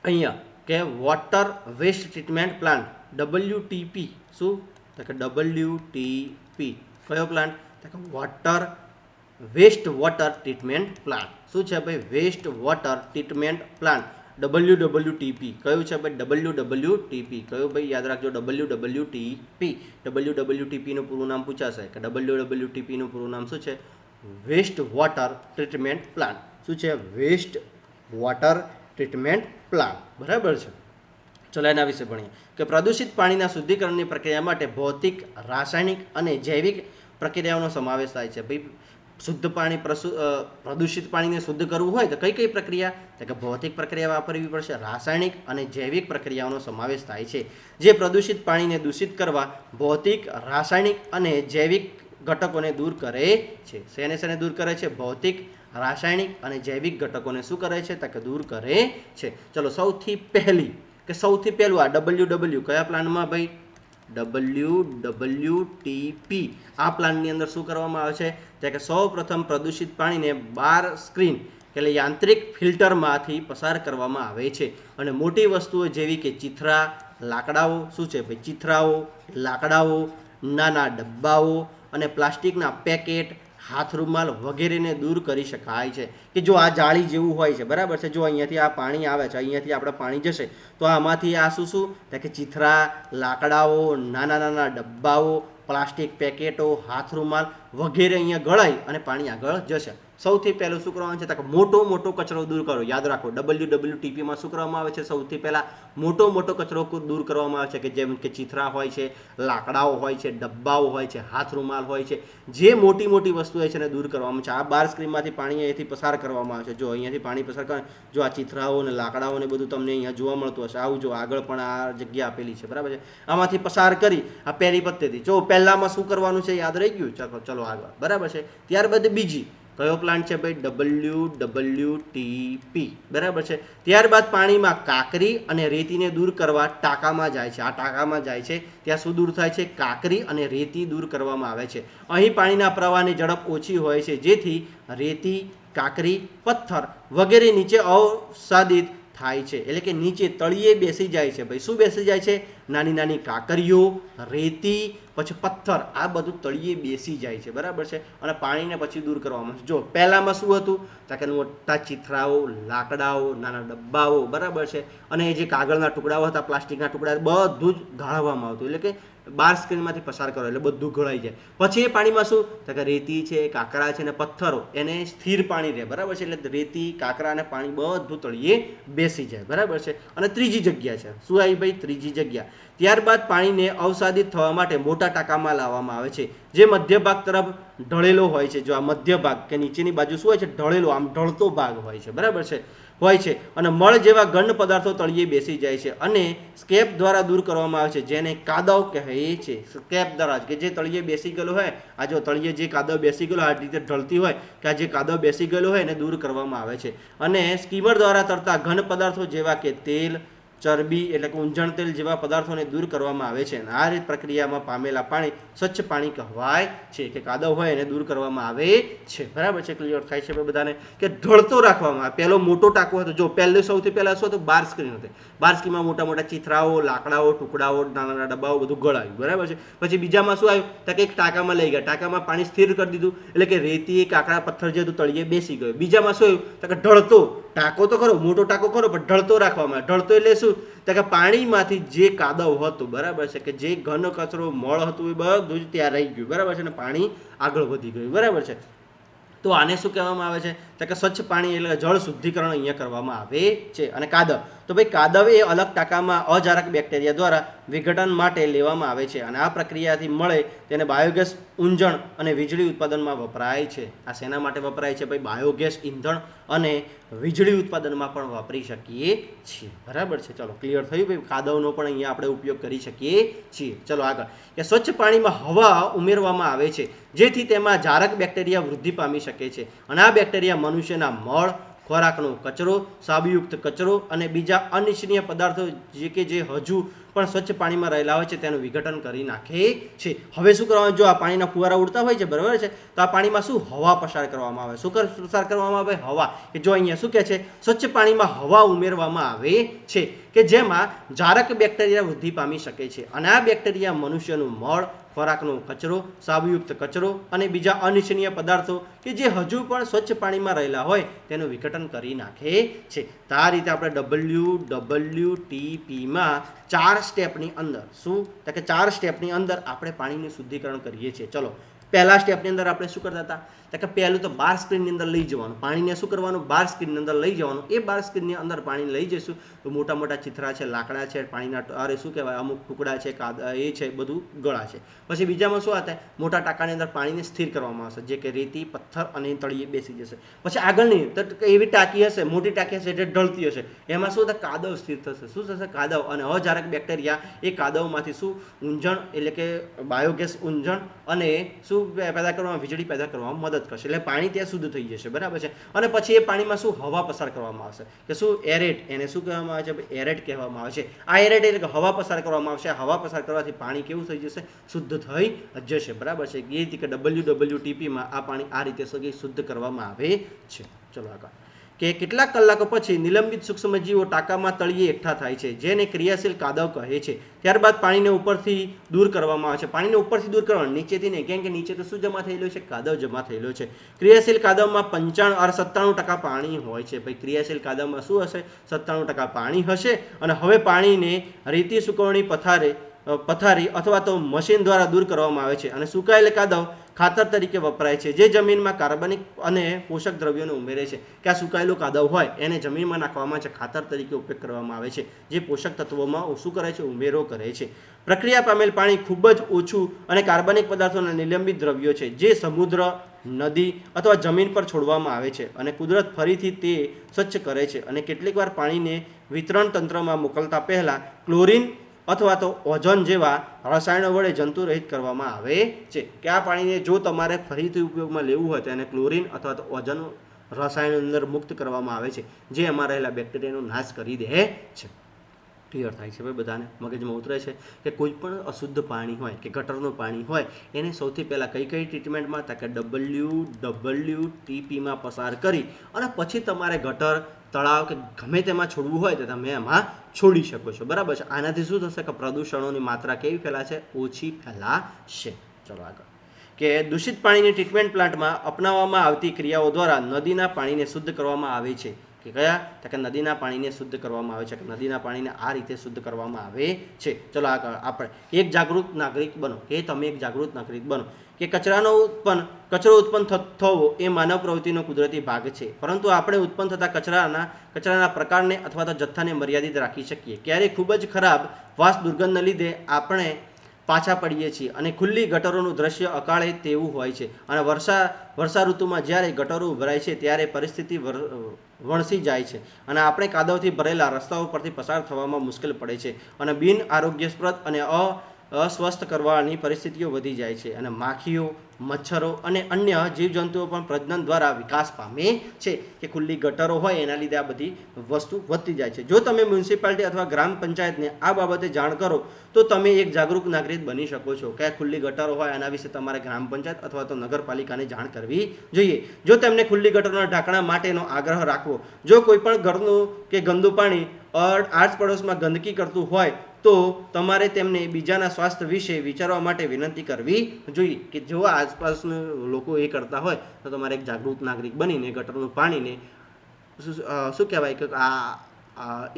અહીંયા કે water waste treatment plant WTP. શું? તો કે WTP કયો પ્લાન્ટ? તો કે વોટર ટ્રીટમેન્ટ પ્લાન્ટ. શું છે ભાઈ? Waste water treatment plant WWTP. કયું છે ભાઈ? WWTP. કયું ભાઈ? યાદ રાખજો, WWTP. WWTP નું પૂરું નામ પૂછાશે કે WWTP નું પૂરું નામ શું છે? Waste water treatment plant. શું છે? વેસ્ટ વોટર ટ્રીટમેન્ટ પ્લાન્ટ, બરાબર છે. ચલો એના વિશે ભણીએ કે પ્રદૂષિત પાણીના શુદ્ધિકરણની પ્રક્રિયા માટે ભૌતિક, રાસાયણિક અને જૈવિક પ્રક્રિયાઓનો સમાવેશ થાય છે. ભાઈ શુદ્ધ પાણી પ્રદૂષિત પાણીને શુદ્ધ કરવું હોય તો કઈ કઈ પ્રક્રિયા? તો કે ભૌતિક પ્રક્રિયા વાપરવી પડશે, રાસાયણિક અને જૈવિક પ્રક્રિયાઓનો સમાવેશ થાય છે જે પ્રદૂષિત પાણીને દૂષિત કરવા ભૌતિક, રાસાયણિક અને જૈવિક ઘટકોને દૂર કરે છે. શેને દૂર કરે છે? ભૌતિક, રાસાયણિક અને જૈવિક ઘટકોને શું કરે છે? તો કે દૂર કરે છે. ચલો સૌથી પહેલું આ WW કયા પ્લાન્ટમાં ભાઈ? WWTP. આ પ્લાન્ટની અંદર શું કરવામાં આવે છે? તો કે સૌ પ્રથમ પ્રદૂષિત પાણીને બાર સ્ક્રીન એટલે યાંત્રિક ફિલ્ટરમાંથી પસાર કરવામાં આવે છે અને મોટી વસ્તુઓ જેવી કે ચીથરા, લાકડાઓ, શું છે ભાઈ? ચીથરાઓ, લાકડાઓ, નાના ડબ્બાઓ અને પ્લાસ્ટિકના પેકેટ, હાથ રૂમાલ વગેરેને દૂર કરી શકાય છે. કે જો આ જાળી જેવું હોય છે, બરાબર છે. જો અહીંયાથી આ પાણી આવે છે, અહીંયાથી આપણે પાણી જશે તો આમાંથી આ શું તો કે ચીથરા, લાકડાઓ, નાના નાના ડબ્બાઓ, પ્લાસ્ટિક પેકેટો, હાથ રૂમાલ વગેરે અહીંયા ગળાઈ અને પાણી આગળ જશે. સૌથી પહેલું શું કરવાનું છે? તો કે મોટો કચરો દૂર કરો. યાદ રાખો, WWTPમાં શું કરવામાં આવે છે? સૌથી પહેલા મોટો કચરો દૂર કરવામાં આવે છે કે જેમ કે ચીથરા હોય છે, લાકડાઓ હોય છે, ડબ્બાઓ હોય છે, હાથ રૂમાલ હોય છે, જે મોટી વસ્તુ હોય છે એને દૂર કરવામાં છે. આ બાર સ્ક્રીનમાંથી પાણી અહીંયાથી પસાર કરવામાં આવે છે. જો અહીંયાથી પાણી પસાર કરે, જો આ ચીથરાઓ અને લાકડાઓ ને બધું તમને અહીંયા જોવા મળતું હશે. આવું જો આગળ પણ આ જગ્યા આપેલી છે, બરાબર છે. આમાંથી પસાર કરી આ પહેલી પદ્ધતિ. જો પહેલામાં શું કરવાનું છે યાદ રહી ગયું? ચલો આગળ, બરાબર છે. ત્યારબાદ બીજી કયો પ્લાન્ટ છે ભાઈ? WWTP, બરાબર છે. ત્યારબાદ પાણીમાં કાંકરી અને રેતીને દૂર કરવા ટાંકામાં જાય છે. આ ટાંકામાં જાય છે ત્યાં શું દૂર થાય છે? કાંકરી અને રેતી દૂર કરવામાં આવે છે. અહીં પાણીના પ્રવાહની ઝડપ ઓછી હોય છે જેથી રેતી, કાંકરી, પથ્થર વગેરે નીચે અવસાદિત થાય છે, એટલે કે નીચે તળિયે બેસી જાય છે. ભાઈ શું બેસી જાય છે? નાની કાંકરીઓ, રેતી, પછી પથ્થર, આ બધું તળિયે બેસી જાય છે, બરાબર છે. અને પાણીને પછી દૂર કરવામાં આવે છે. જો પહેલામાં શું હતું? તો કે મોટા ચીથરાઓ, લાકડાઓ, નાના ડબ્બાઓ, બરાબર છે, અને જે કાગળના ટુકડાઓ હતા, પ્લાસ્ટિકના ટુકડા, બધું જ ગાળવામાં આવતું. એટલે કે બાર સ્ક્રીનમાંથી પસાર કરો એટલે બધું ગળાઈ જાય. પછી એ પાણીમાં શું તો કે રેતી છે, કાંકરા છે અને પથ્થરો એને સ્થિર પાણી રહે, બરાબર છે. એટલે રેતી, કાંકરા અને પાણી બધું તળિયે બેસી જાય, બરાબર છે. અને ત્રીજી જગ્યા છે, શું આવી ભાઈ? ત્રીજી જગ્યા. ત્યારબાદ પાણીને અવસાદિત થવા માટે મોટા ટાંકામાં લાવવામાં આવે છે, જે મધ્ય ભાગ તરફ ઢળેલો હોય છે. જો આ મધ્ય ભાગ કે નીચેની બાજુ શું હોય છે? ઢળેલો, આમ ઢળતો ભાગ હોય છે, બરાબર છે, હોય છે. અને મળ જેવા ઘન પદાર્થો તળિયે બેસી જાય છે અને સ્કેપ દ્વારા દૂર કરવામાં આવે છે, જેને કાદવ કહે છે. સ્કેપ દ્વારા, કે જે તળિયે બેસી ગયેલો હોય, આ જો તળિયે જે કાદવ બેસી ગયેલો આ રીતે ઢળતી હોય કે આ જે કાદવ બેસી ગયેલો હોય એને દૂર કરવામાં આવે છે. અને સ્કીમર દ્વારા તરતા ઘન પદાર્થો જેવા કે તેલ, ચરબી એટલે કે ઊંજણ તેલ જેવા પદાર્થોને દૂર કરવામાં આવે છે. અને આ રીત પ્રક્રિયામાં પામેલા પાણી સ્વચ્છ પાણી કહેવાય છે, કે કાદવ હોય એને દૂર કરવામાં આવે છે, બરાબર છે. ક્લિયર થાય છે બધાને? કે ઢળતો રાખવામાં આવે. પહેલો મોટો ટાંકો હતો, જો પહેલું સૌથી પહેલા શું હતું? બાર સ્ક્રીન હતી. બાર સ્ક્રીનમાં મોટા મોટા ચીથરાઓ, લાકડાઓ, ટુકડાઓ, નાના નાના ડબ્બાઓ બધું ગળાયું, બરાબર છે. પછી બીજામાં શું આવ્યું તો કે એક ટાંકામાં લઈ ગયા, ટાંકામાં પાણી સ્થિર કરી દીધું, એટલે કે રેતી, કાંકરા, પથ્થર જે હતું તળિયે બેસી ગયું. બીજામાં શું આવ્યું તો કે ઢળતો ટાંકો તો ખરો, મોટો ટાંકો ખરો, પણ ઢળતો રાખવામાં આવે. ઢળતો એટલે શું તો કે પાણીમાંથી જે કાદવ હતું, બરાબર છે, કે જે ઘન કચરો, મળ હતું એ બધું જ ત્યાં રહી ગયું, બરાબર છે. અને પાણી આગળ વધી ગયું, બરાબર છે. તો આને શું કહેવામાં આવે છે તો કે સ્વચ્છ પાણી એટલે જળ શુદ્ધિકરણ અહીંયા કરવામાં આવે છે. અને કાદવ, તો ભાઈ કાદવ એ અલગ ટાંકામાં અજારક બેક્ટેરિયા દ્વારા વિઘટન માટે લેવામાં આવે છે. અને આ પ્રક્રિયાથી મળે તેને બાયોગેસ ઊંજણ અને વીજળી ઉત્પાદનમાં વપરાય છે. આ શેના માટે વપરાય છે ભાઈ? બાયોગેસ ઈંધણ અને વીજળી ઉત્પાદનમાં પણ વાપરી શકીએ છીએ, બરાબર છે. ચલો ક્લિયર થયું ભાઈ? કાદવનો પણ અહીંયા આપણે ઉપયોગ કરી શકીએ છીએ. ચલો આગળ, કે સ્વચ્છ પાણીમાં હવા ઉમેરવામાં આવે છે, જેથી તેમાં જારક બેક્ટેરિયા વૃદ્ધિ પામી શકે છે. અને આ બેક્ટેરિયા મનુષ્યના મળ, ખોરાકનો કચરો, સાબયુક્ત કચરો અને બીજા અનિચ્છનીય પદાર્થો જે હજુ પણ સ્વચ્છ પાણીમાં રહેલા હોય છે તેનું વિઘટન કરી નાખે છે. હવે શું કરવાનું? જો આ પાણીના ફુવારા ઉડતા હોય છે, બરાબર છે, તો આ પાણીમાં શું હવા પસાર કરવામાં આવે. શું પસાર કરવામાં આવે? હવા. કે જો અહીંયા શું કહે છે? સ્વચ્છ પાણીમાં હવા ઉમેરવામાં આવે છે, કે જેમાં જારક બેક્ટેરિયા વૃદ્ધિ પામી શકે છે. અને આ બેક્ટેરિયા મનુષ્યનું મળ, ખોરાકનો કચરો, સાબયુક્ત કચરો અને બીજા અનિચ્છનીય પદાર્થો કે જે હજુ પણ સ્વચ્છ પાણીમાં રહેલા હોય તેનું વિઘટન કરી નાખે છે. તો આ રીતે આપણે WWTPમાં 4 સ્ટેપની અંદર શું તો કે 4 સ્ટેપની અંદર આપણે પાણીનું શુદ્ધિકરણ કરીએ છીએ. ચલો પહેલા સ્ટેપની અંદર આપણે શું કરતા હતા તો કે પહેલું તો બાર સ્ક્રીનની અંદર લઈ જવાનું, પાણીને શું કરવાનું? બાર સ્ક્રીનની અંદર લઈ જવાનું. એ બાર સ્ક્રીનની અંદર પાણી લઈ જઈશું તો મોટા મોટા ચીથરા છે, લાકડા છે, પાણીના અરે શું કહેવાય અમુક ટુકડા છે, એ છે, બધું ગળા છે. પછી બીજામાં શું થાય? મોટા ટાંકાની અંદર પાણીને સ્થિર કરવામાં આવશે, જે કે રેતી, પથ્થર અને તળિયે બેસી જશે. પછી આગળની તો એવી ટાંકી હશે, મોટી ટાંકી હશે એટલે ઢળતી હશે, એમાં શું થાય? કાદવ સ્થિર થશે. શું થશે? કાદવ. અને અજારક બેક્ટેરિયા એ કાદવમાંથી શું ઊંજણ એટલે કે બાયોગેસ ઊંજણ અને શું પેદા કરવામાં? વીજળી પેદા કરવામાં મદદ કરશે. એટલે પાણી ત્યાં શુદ્ધ થઈ જશે, બરાબર છે. અને પછી એ પાણીમાં શું હવા પસાર કરવામાં આવશે, કે શું એરેટ, એને શું કહેવામાં આવે છે? એરેટ કહેવામાં આવે છે. આ એરેટ એટલે કે હવા પસાર કરવામાં આવશે. હવા પસાર કરવાથી પાણી કેવું થઈ જશે? શુદ્ધ થઈ જશે, બરાબર છે. એ રીતે કે WWTPમાં આ પાણી આ રીતે શુદ્ધ કરવામાં આવે છે. ચલો આગળ, કે કેટલાક કલાકો પછી નિલંબિત સૂક્ષ્મજીવો ટાંકામાં તળિયે એકઠા થાય છે, જેને ક્રિયાશીલ કાદવ કહે છે. ત્યારબાદ પાણીને ઉપરથી દૂર કરવામાં આવે છે. પાણીને ઉપરથી દૂર કરવાનું, નીચેથી નહીં, કેમ કે નીચે તો શું જમા થયેલું છે? કાદવ જમા થયેલો છે. ક્રિયાશીલ કાદવમાં 97% પાણી હોય છે. ભાઈ ક્રિયાશીલ કાદવમાં શું હશે? 97% પાણી હશે. અને હવે પાણીને રેતી સુકવણી પથારી અથવા તો મશીન દ્વારા દૂર કરવામાં આવે છે. અને સુકાયેલ કાદવ ખાતર તરીકે વપરાય છે, જે જમીનમાં કાર્બનિક અને પોષક દ્રવ્યોને ઉમેરે છે. કે આ સુકાયેલું કાદવ હોય એને જમીનમાં નાખવામાં છે, ખાતર તરીકે ઉપયોગ કરવામાં આવે છે, જે પોષક તત્વોમાં શું કરે છે? ઉમેરો કરે છે. પ્રક્રિયા પામેલ પાણી ખૂબ જ ઓછું અને કાર્બનિક પદાર્થોના નિલંબિત દ્રવ્યો છે, જે સમુદ્ર, નદી અથવા જમીન પર છોડવામાં આવે છે. અને કુદરત ફરીથી તે સ્વચ્છ કરે છે. અને કેટલીકવાર પાણીને વિતરણ તંત્રમાં મોકલતા પહેલા ક્લોરીન અથવા તો ઓઝોન જેવા રસાયણો વડે જંતુરહિત કરવામાં આવે છે. કે આ પાણીને જો તમારે ફરીથી ઉપયોગમાં લેવું હોય તો એને ક્લોરીન અથવા તો ઓઝોન રસાયણ અંદર મુક્ત કરવામાં આવે છે, જે એમાં રહેલા બેક્ટેરિયાનો નાશ કરી દે છે. ક્લિયર થાય છે ભાઈ બધાને? મગજમાં ઉતરે છે કે કોઈ પણ અશુદ્ધ પાણી હોય કે ગટરનું પાણી હોય એને સૌથી પહેલાં કઈ ટ્રીટમેન્ટમાં તો કે WWTPમાં પસાર કરી અને પછી તમારે ગટર, તળાવ કે ગમે તેમાં છોડવું હોય તો તમે એમાં છોડી શકો છો, બરાબર છે. આનાથી શું થશે કે પ્રદૂષણોની માત્રા કેવી ફેલાશે? ઓછી ફેલાશે. ચલો આગળ, કે દૂષિત પાણીની ટ્રીટમેન્ટ પ્લાન્ટમાં અપનાવવામાં આવતી ક્રિયાઓ દ્વારા નદીના પાણીને શુદ્ધ કરવામાં આવે છે. કે કયા? તો કે નદીના પાણીને શુદ્ધ કરવામાં આવે છે, કે નદીના પાણીને આ રીતે શુદ્ધ કરવામાં આવે છે. ચલો આગળ આપણે એક જાગૃત નાગરિક બનો, કે તમે એક જાગૃત નાગરિક બનો કે કચરો ઉત્પન્ન થવો એ માનવ પ્રવૃત્તિનો કુદરતી ભાગ છે, પરંતુ આપણે ઉત્પન્ન થતા કચરાના પ્રકારને અથવા તો જથ્થાને મર્યાદિત રાખી શકીએ. ક્યારેક ખૂબ જ ખરાબ વાસ દુર્ગંધને લીધે આપણે પાછા પડીએ છીએ અને ખુલ્લી ગટરોનું દ્રશ્ય અકાળે તેવું હોય છે. અને વર્ષા ઋતુમાં જ્યારે ગટરો ઉભરાય છે ત્યારે પરિસ્થિતિ વણસી જાય છે અને આપણે કાદવથી ભરેલા રસ્તાઓ પરથી પસાર થવામાં મુશ્કેલ પડે છે અને બિન આરોગ્યપ્રદ અને અસ્વસ્થ કરવાની પરિસ્થિતિઓ વધી જાય છે અને માખીઓ, મચ્છરો અને અન્ય જીવજંતુઓ પણ પ્રજનન દ્વારા વિકાસ પામે છે. કે ખુલ્લી ગટરો હોય એના લીધે આ બધી વસ્તુ વધતી જાય છે. જો તમે મ્યુનિસિપાલિટી અથવા ગ્રામ પંચાયતને આ બાબતે જાણ કરો તો તમે એક જાગૃત નાગરિક બની શકો છો. કે ખુલ્લી ગટરો હોય એના વિશે તમારે ગ્રામ પંચાયત અથવા તો નગરપાલિકાને જાણ કરવી જોઈએ. જો તેમને ખુલ્લી ગટરોના ઢાંકણા માટેનો આગ્રહ રાખવો, જો કોઈ પણ ઘરનું કે ગંદુ પાણી આસ પડોશમાં ગંદકી કરતું હોય તો તમારે તેમને બીજાના સ્વાસ્થ્ય વિશે વિચારવા માટે વિનંતી કરવી જોઈએ. કે જો આસપાસના લોકો એ કરતા હોય તો તમારે એક જાગૃત નાગરિક બનીને ગટરનું પાણીને શું કહેવાય કે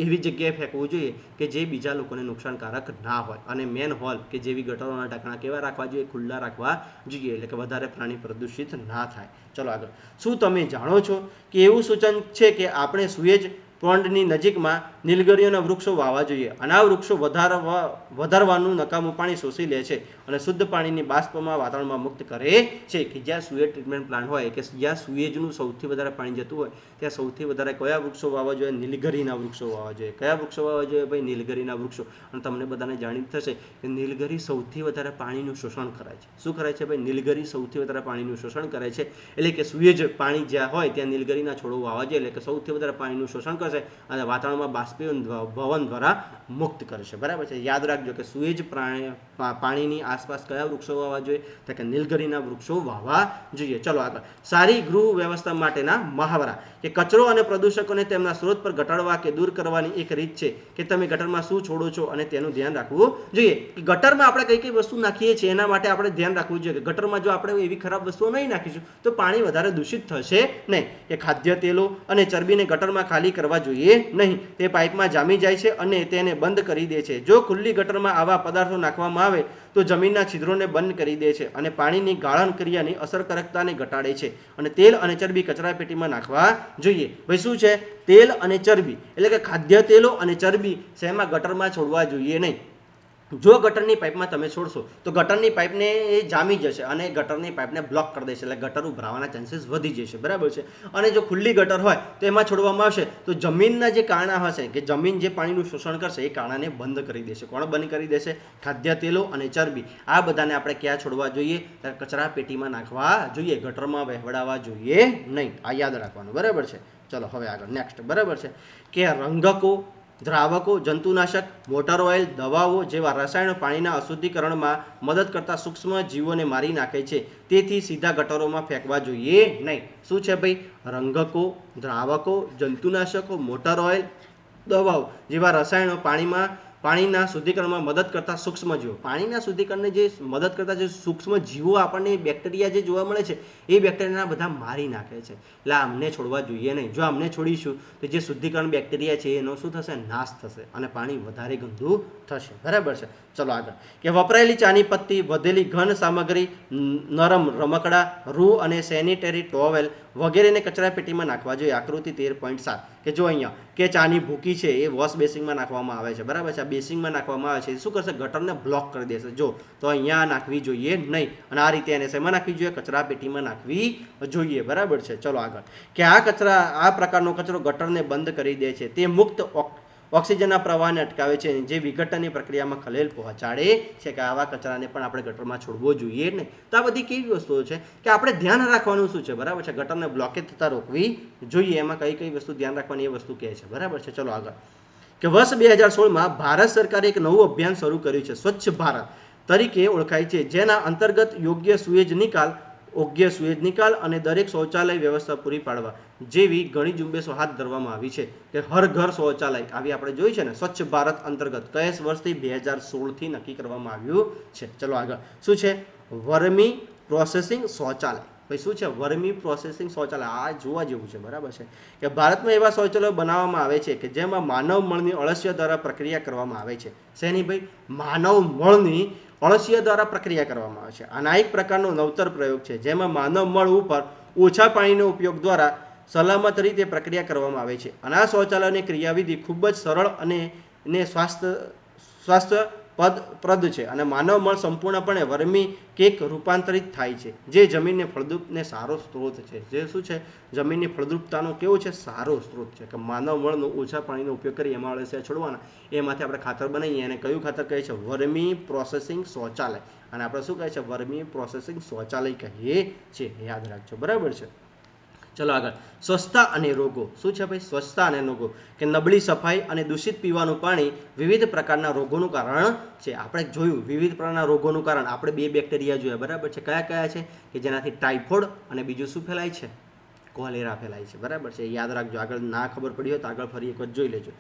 એવી જગ્યાએ ફેંકવું જોઈએ કે જે બીજા લોકોને નુકસાનકારક ના હોય. અને મેન હોલ કે જેવી ગટરોના ઢાંકણા કેવા રાખવા જોઈએ? ખુલ્લા રાખવા જોઈએ, એટલે કે વધારે પાણી પ્રદૂષિત ના થાય. ચલો આગળ. શું તમે જાણો છો કે એવું સૂચન છે કે આપણે સુએજ પોન્ડની નજીકમાં નીલગિરીઓના વૃક્ષો વાવવા જોઈએ અને આ વૃક્ષો વધારવાનું નકામું પાણી શોષી લે છે અને શુદ્ધ પાણીની બાષ્પમાં વાતાવરણમાં મુક્ત કરે છે. કે જ્યાં સુએજ ટ્રીટમેન્ટ પ્લાન્ટ હોય, કે જ્યાં સુએજનું સૌથી વધારે પાણી જતું હોય ત્યાં સૌથી વધારે કયા વૃક્ષો વાવવા જોઈએ? નીલગિરીના વૃક્ષો વાવવા જોઈએ. કયા વૃક્ષો વાવવા જોઈએ ભાઈ? નીલગિરીના વૃક્ષો. અને તમને બધાને જાણી થશે કે નીલગિરી સૌથી વધારે પાણીનું શોષણ કરે છે. શું કરે છે ભાઈ? નીલગિરી સૌથી વધારે પાણીનું શોષણ કરે છે. એટલે કે સુએજ પાણી જ્યાં હોય ત્યાં નીલગિરીના છોડો વાવવા જોઈએ, એટલે કે સૌથી વધારે પાણીનું શોષણ કરશે અને વાતાવરણમાં બાષ્પીભવન દ્વારા મુક્ત કરશે. બરાબર છે. યાદ રાખજો કે સુએજ પાણીની આસપાસ કયા વૃક્ષો વાવવા જોઈએ? તો કે નીલગિરીના વૃક્ષો વાવવા જોઈએ. ચલો આગળ. સારી ગૃહ વ્યવસ્થા માટેના મહાવરા. કે કચરો અને પ્રદૂષકોને તેમના સ્ત્રોત પર ઘટાડવા કે દૂર કરવાની એક રીત છે કે તમે ગટરમાં શું છોડો છો અને તેનું ધ્યાન રાખવું જોઈએ. કે ગટરમાં આપણે કઈ કઈ વસ્તુ નાખીએ છીએ એના માટે આપણે ધ્યાન રાખવું જોઈએ. કે ગટરમાં જો આપણે એવી ખરાબ વસ્તુઓ નહીં નાખીશું તો પાણી વધારે દૂષિત થશે નહીં. કે ખાદ્ય તેલો અને ચરબીને ગટરમાં ખાલી કરવા જોઈએ નહીં. તે પાઇપમાં જામી જાય છે અને તેને બંધ કરી દે છે. જો ખુલ્લી ગટરમાં આવા પદાર્થો નાખવામાં આવે તો જમીનના છિદ્રોને બંધ કરી દે છે અને પાણીની ગાળણ ક્રિયાની અસરકારકતાને ઘટાડે છે. અને તેલ અને ચરબી કચરા પેટીમાં નાખવા જોઈએ. ભાઈ શું છે? તેલ અને ચરબી, એટલે કે ખાદ્ય તેલો અને ચરબી શેમાં? ગટરમાં છોડવા જોઈએ નહીં. જો ગટરની પાઇપમાં તમે છોડશો તો ગટરની પાઇપને એ જામી જશે અને ગટરની પાઇપને બ્લોક કરી દેશે, એટલે ગટર ઉભરાવાના ચાન્સીસ વધી જશે. બરાબર છે. અને જો ખુલ્લી ગટર હોય તો એમાં છોડવામાં આવશે તો જમીનના જે કારણા હશે, કે જમીન જે પાણીનું શોષણ કરશે એ કારણાને બંધ કરી દેશે. કોણ બંધ કરી દેશે? ખાદ્ય તેલો અને ચરબી. આ બધાને આપણે ક્યાં છોડવા જોઈએ? કચરા પેટીમાં નાખવા જોઈએ, ગટરમાં વહેવડાવવા જોઈએ નહીં. આ યાદ રાખવાનું. બરાબર છે. ચલો હવે આગળ નેક્સ્ટ. બરાબર છે. કે રંગકો, દ્રાવકો, જંતુનાશક, મોટર ઓઇલ, દવાઓ જેવા રસાયણો પાણીના અશુદ્ધિકરણમાં મદદ કરતા સૂક્ષ્મ જીવોને મારી નાખે છે, તેથી સીધા ગટરોમાં ફેંકવા જોઈએ નહીં. શું છે ભાઈ? રંગકો, દ્રાવકો, જંતુનાશકો, મોટર ઓઇલ, દવાઓ જેવા રસાયણો પાણીના શુદ્ધિકરણમાં મદદ કરતા સૂક્ષ્મ જીવો. પાણીના શુદ્ધિકરણને જે મદદ કરતા જે સૂક્ષ્મ જીવો આપણને બેક્ટેરિયા જે જોવા મળે છે એ બેક્ટેરિયાના બધા મારી નાખે છે, એટલે આમને છોડવા જોઈએ નહીં. જો આમને છોડીશું તો જે શુદ્ધિકરણ બેક્ટેરિયા છે એનો શું થશે? નાશ થશે અને પાણી વધારે ગંદુ થશે. બરાબર છે. ચલો આગળ. કે વપરાયેલી ચાની પત્તી, વધેલી ઘન સામગ્રી, નરમ રમકડા, રૂ અને સેનિટરી ટોવેલ વગેરેને કચરા પેટીમાં નાખવા જોઈએ. આકૃતિ 13.7. કે જો અહીંયા કે ચાની ભૂકી છે એ વોશ બેસિંગમાં નાખવામાં આવે છે. બરાબર છે. બેસિંગમાં નાખવામાં આવે છે. શું કરશે? ગટરને બ્લોક કરી દેશે. જો તો અહીંયા નાખવી જોઈએ નહીં અને આ રીતે એને શેમાં નાખવી જોઈએ? કચરા પેટીમાં નાખવી જોઈએ. બરાબર છે. ચલો આગળ. કે આ પ્રકારનો કચરો ગટરને બંધ કરી દે છે. તે મુક્ત ઓક્સિજનના પ્રવાહને અટકાવે છે, જે વિઘટનની પ્રક્રિયામાં ખલેલ પહોંચાડે છે. કે આવા કચરાને પણ આપણે ગટરમાં છોડવો જોઈએ નહીં. તો આ બધી કેવી વસ્તુઓ છે કે આપણે ધ્યાન રાખવાનું શું છે? બરાબર છે. ગટરને બ્લોકેજ થતા રોકવી જોઈએ. એમાં કઈ કઈ વસ્તુ ધ્યાન રાખવાની એ વસ્તુ કહે છે. બરાબર છે. ચલો આગળ. કે વર્ષ 2016માં ભારત સરકારે એક નવું અભિયાન શરૂ કર્યું છે, સ્વચ્છ ભારત તરીકે ઓળખાય છે, જેના અંતર્ગત યોગ્ય સુએજ નિકાલ અને દરેક શૌચાલય વ્યવસ્થા પૂરી પાડવા જેવી ઘણી ઝુંબેશો હાથ ધરવામાં આવી છે. કે હર ઘર શૌચાલય આવી આપણે જોઈ છે ને. સ્વચ્છ ભારત અંતર્ગત કયા વર્ષથી? 2016થી નક્કી કરવામાં આવ્યું છે. ચલો આગળ. શું છે? વર્મી પ્રોસેસિંગ શૌચાલય. પછી શું છે વર્મી પ્રોસેસિંગ શૌચાલય, આ જોવા જેવું છે, બરાબર છે કે ભારતમાં એવા શૌચાલયો બનાવવામાં આવે છે કે જેમાં માનવ મળની અળસિયા દ્વારા પ્રક્રિયા કરવામાં આવે છે. શેની ભાઈ? માનવ મળની અળસિયા દ્વારા પ્રક્રિયા કરવામાં આવે છે. આના એક પ્રકારનો નવતર પ્રયોગ છે જેમાં માનવ મળ ઉપર ઓછા પાણીનો ઉપયોગ દ્વારા સલામત રીતે પ્રક્રિયા કરવામાં આવે છે. અને આ શૌચાલયની ક્રિયાવિધિ ખૂબ જ સરળ અને સ્વાસ્થ્યપ્રદ છે અને માનવ મળ સંપૂર્ણપણે વર્મી કેક રૂપાંતરિત થાય છે, જે જમીનને ફળદ્રુપને સારો સ્ત્રોત છે. જે શું છે? જમીનની ફળદ્રુપતાનો કેવો છે? સારો સ્ત્રોત છે કે માનવ મળનો ઓછા પાણીનો ઉપયોગ કરી એમાં અળસિયા છોડવાના, એમાંથી આપણે ખાતર બનાવીએ અને કયું ખાતર કહે છે? વર્મી પ્રોસેસિંગ શૌચાલય. અને આપણે શું કહે છે? વર્મી પ્રોસેસિંગ શૌચાલય કહીએ છીએ, યાદ રાખજો, બરાબર છે. ચલો આગળ, સ્વચ્છતા અને રોગો. શું છે ભાઈ? સ્વચ્છતા અને રોગો કે નબળી સફાઈ અને દૂષિત પીવાનું પાણી વિવિધ પ્રકારના રોગોનું કારણ છે. આપણે જોયું વિવિધ પ્રકારના રોગોનું કારણ, આપણે 2 બેક્ટેરિયા જોયા, બરાબર છે. કયા કયા છે? કે જેનાથી ટાઇફોઇડ અને બીજું શું ફેલાય છે? કોલેરા ફેલાય છે, બરાબર છે. યાદ રાખજો, આગળ ના ખબર પડી હોય તો આગળ ફરી એક વખત જોઈ લેજો.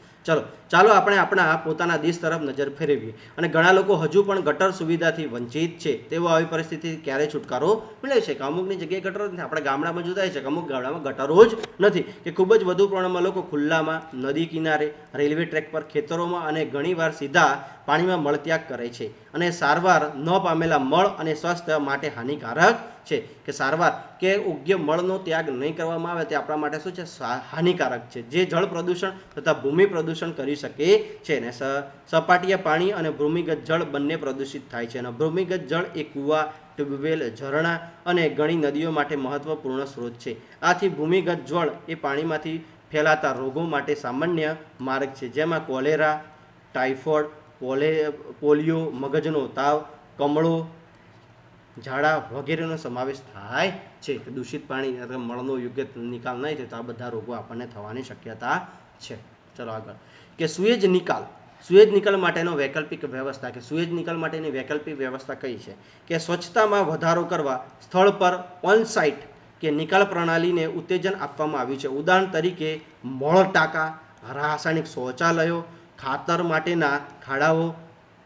ચાલો આપણે આપણા પોતાના દેશ તરફ નજર ફેરવીએ. અને ઘણા લોકો હજુ પણ ગટર સુવિધાથી વંચિત છે. તેઓ આવી પરિસ્થિતિથી ક્યારે છુટકારો મળે છે? કે અમુકની જગ્યાએ ગટર નથી. આપણે ગામડામાં જોતા છે કે અમુક ગામડામાં ગટરો જ નથી, કે ખૂબ જ વધુ પ્રમાણમાં લોકો ખુલ્લામાં, નદી કિનારે, રેલવે ટ્રેક પર, ખેતરોમાં અને ઘણીવાર સીધા પાણીમાં મળત્યાગ કરે છે. અને સારવાર ન પામેલા મળ અને સ્વાસ્થ્ય માટે હાનિકારક છે. કે સારવાર કે યોગ્ય મળનો ત્યાગ નહીં કરવામાં આવે તે આપણા માટે શું છે? હાનિકારક છે, જે જળ પ્રદૂષણ તથા ભૂમિ પ્રદૂષણ કરી શકે છે. અને સપાટીયા પાણી અને ભૂમિગત જળ બંને પ્રદૂષિત થાય છે. અને ભૂમિગત જળ એ કૂવા, ટ્યુબવેલ, ઝરણા અને ઘણી નદીઓ માટે મહત્વપૂર્ણ સ્ત્રોત છે. આથી ભૂમિગત જળ એ પાણીમાંથી ફેલાતા રોગો માટે સામાન્ય માર્ગ છે, જેમાં કોલેરા, ટાઇફોઇડ, પોલિયો, મગજનો તાવ, કમળો, ઝાડા વગેરેનો સમાવેશ થાય છે. દૂષિત પાણી અથવા મળનો યોગ્ય નિકાલ નહીં થાય તો આ બધા રોગો આપણને થવાની શક્યતા છે. ચલો આગળ, કે સુએજ નિકાલ માટેનો વૈકલ્પિક વ્યવસ્થા. કે સુએજ નિકાલ માટેની વૈકલ્પિક વ્યવસ્થા કઈ છે? કે સ્વચ્છતામાં વધારો કરવા સ્થળ પર ઓન સાઇટ કે નિકાલ પ્રણાલીને ઉત્તેજન આપવામાં આવ્યું છે. ઉદાહરણ તરીકે મળ ટાંકા, રાસાયણિક શૌચાલયો, ખાતર માટેના ખાડાઓ,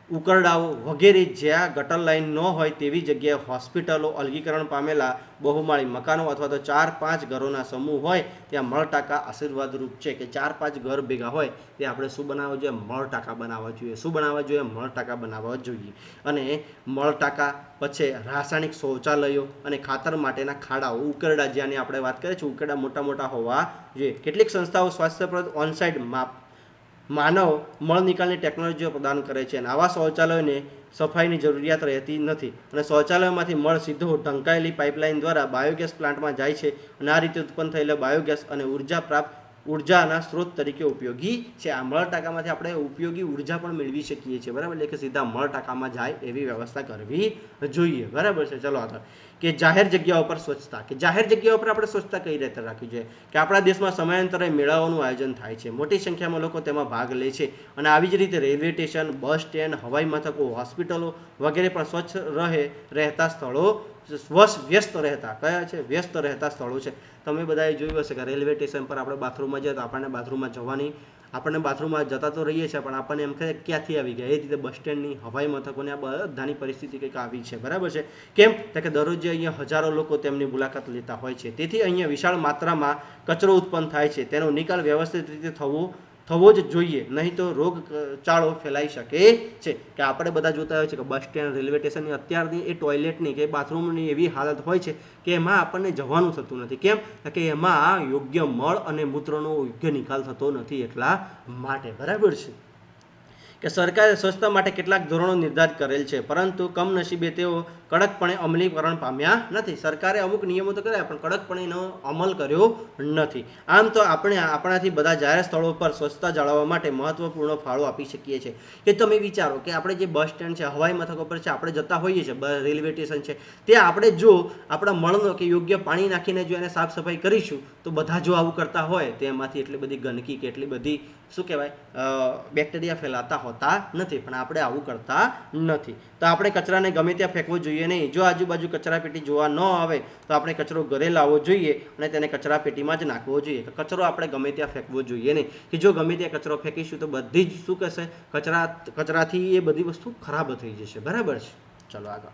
ઉકરડાઓ વગેરે. જ્યાં ગટર લાઇન ન હોય તેવી જગ્યાએ હોસ્પિટલો, અલગીકરણ પામેલા બહુમાળી મકાનો અથવા તો 4-5 ઘરોના સમૂહ હોય ત્યાં મળ ટાંકા આશીર્વાદરૂપ છે. કે 4-5 ઘર ભેગા હોય તે આપણે શું બનાવવા જોઈએ? મળ ટાંકા બનાવવા જોઈએ. શું બનાવવા જોઈએ? મળ ટાંકા બનાવવા જોઈએ. અને મળ ટાંકા પછી રાસાયણિક શૌચાલયો અને ખાતર માટેના ખાડાઓ, ઉકરડા, જ્યાંની આપણે વાત કરીએ છીએ, ઉકરડા મોટા મોટા હોવા જોઈએ. કેટલીક સંસ્થાઓ સ્વાસ્થ્યપ્રદ ઓનસાઇટ માનવ મળ નિકાલની ટેકનોલોજીઓ પ્રદાન કરે છે. અને આવા શૌચાલયોને સફાઈની જરૂરિયાત રહેતી નથી અને શૌચાલયોમાંથી મળ સીધો ઢંકાયેલી પાઇપલાઇન દ્વારા બાયોગેસ પ્લાન્ટમાં જાય છે. અને આ રીતે ઉત્પન્ન થયેલા બાયોગેસ અને ઉર્જાના સ્ત્રોત તરીકે ઉપયોગી છે. આ મળ ટાંકામાંથી આપણે ઉપયોગી ઉર્જા પણ મેળવી શકીએ છીએ, બરાબર. એટલે કે સીધા મળ ટાંકામાં જાય એવી વ્યવસ્થા કરવી જોઈએ, બરાબર છે. ચલો આગળ, કે જાહેર જગ્યાઓ પર સ્વચ્છતા. કે જાહેર જગ્યાઓ પર આપણે સ્વચ્છતા કઈ રીતે રાખવી જોઈએ? કે આપણા દેશમાં સમયાંતરે મેળાઓનું આયોજન થાય છે. મોટી સંખ્યામાં લોકો તેમાં ભાગ લે છે. અને આવી જ રીતે રેલવે સ્ટેશન, બસ સ્ટેન્ડ, હવાઈ મથકો, હોસ્પિટલો વગેરે પણ સ્વચ્છ રહેતા સ્થળો, વ્યસ્ત રહેતા કયા છે? વ્યસ્ત રહેતા સ્થળો છે. તમે બધાએ જોયું હશે કે રેલવે સ્ટેશન પર આપણે બાથરૂમમાં જઈએ તો આપણને બાથરૂમમાં જવાની, આપણને બાથરૂમમાં જતા તો રહીએ છીએ પણ આપણને એમ કહે ક્યાંથી આવી ગયા. એ રીતે બસ સ્ટેન્ડની, હવાઈ મથકોની આ બધાની પરિસ્થિતિ કંઈક આવી છે, બરાબર છે. કેમ? કે દરરોજ અહીંયા હજારો લોકો તેમની મુલાકાત લેતા હોય છે. તેથી અહીંયા વિશાળ માત્રામાં કચરો ઉત્પન્ન થાય છે. તેનો નિકાલ વ્યવસ્થિત રીતે થવો જ જોઈએ, નહીં તો રોગચાળો ફેલાઈ શકે છે. કે આપણે બધા જોતા હોય છે કે બસ સ્ટેન્ડ, રેલવે સ્ટેશનની અત્યારની એ ટોયલેટની કે બાથરૂમની એવી હાલત હોય છે કે એમાં આપણને જવાનું થતું નથી. કેમ? કે એમાં યોગ્ય મળ અને મૂત્રનો યોગ્ય નિકાલ થતો નથી, એટલા માટે, બરાબર છે. કે સરકારે સ્વચ્છતા માટે કેટલાક ધોરણો નિર્ધારિત કરેલ છે, પરંતુ કમનસીબે તેઓ કડકપણે અમલીકરણ પામ્યા નથી. સરકારે અમુક નિયમો તો કર્યા પણ કડકપણે એનો અમલ કર્યો નથી. આમ તો આપણે આપણાથી બધા જાહેર સ્થળો પર સ્વચ્છતા જાળવવા માટે મહત્વપૂર્ણ ફાળો આપી શકીએ છીએ. કે તમે વિચારો કે આપણે જે બસ સ્ટેન્ડ છે, હવાઈ મથકો પર છે, આપણે જતા હોઈએ છીએ, રેલવે સ્ટેશન છે, ત્યાં આપણે જો આપણા મળનો કે યોગ્ય પાણી નાખીને જો એને સાફ સફાઈ કરીશું તો બધા જો આવું કરતા હોય તો એમાંથી એટલી બધી ગંદકી કે એટલી બધી શું કહેવાય બેક્ટેરિયા ફેલાતા હોતા નથી. પણ આપણે આવું કરતા નથી. તો આપણે કચરાને ગમે ત્યાં ફેંકવો જોઈએ નહીં. જો આજુબાજુ કચરા પેટી જોવા ન આવે તો આપણે કચરો ઘરે લાવવો જોઈએ અને તેને કચરા પેટીમાં જ નાખવો જોઈએ. કચરો આપણે ગમે ત્યાં ફેંકવો જોઈએ નહીં. કે જો ગમે ત્યાં કચરો ફેંકીશું તો બધી જ શું કહેશે, કચરાથી એ બધી વસ્તુ ખરાબ થઈ જશે, બરાબર છે. ચલો આગળ,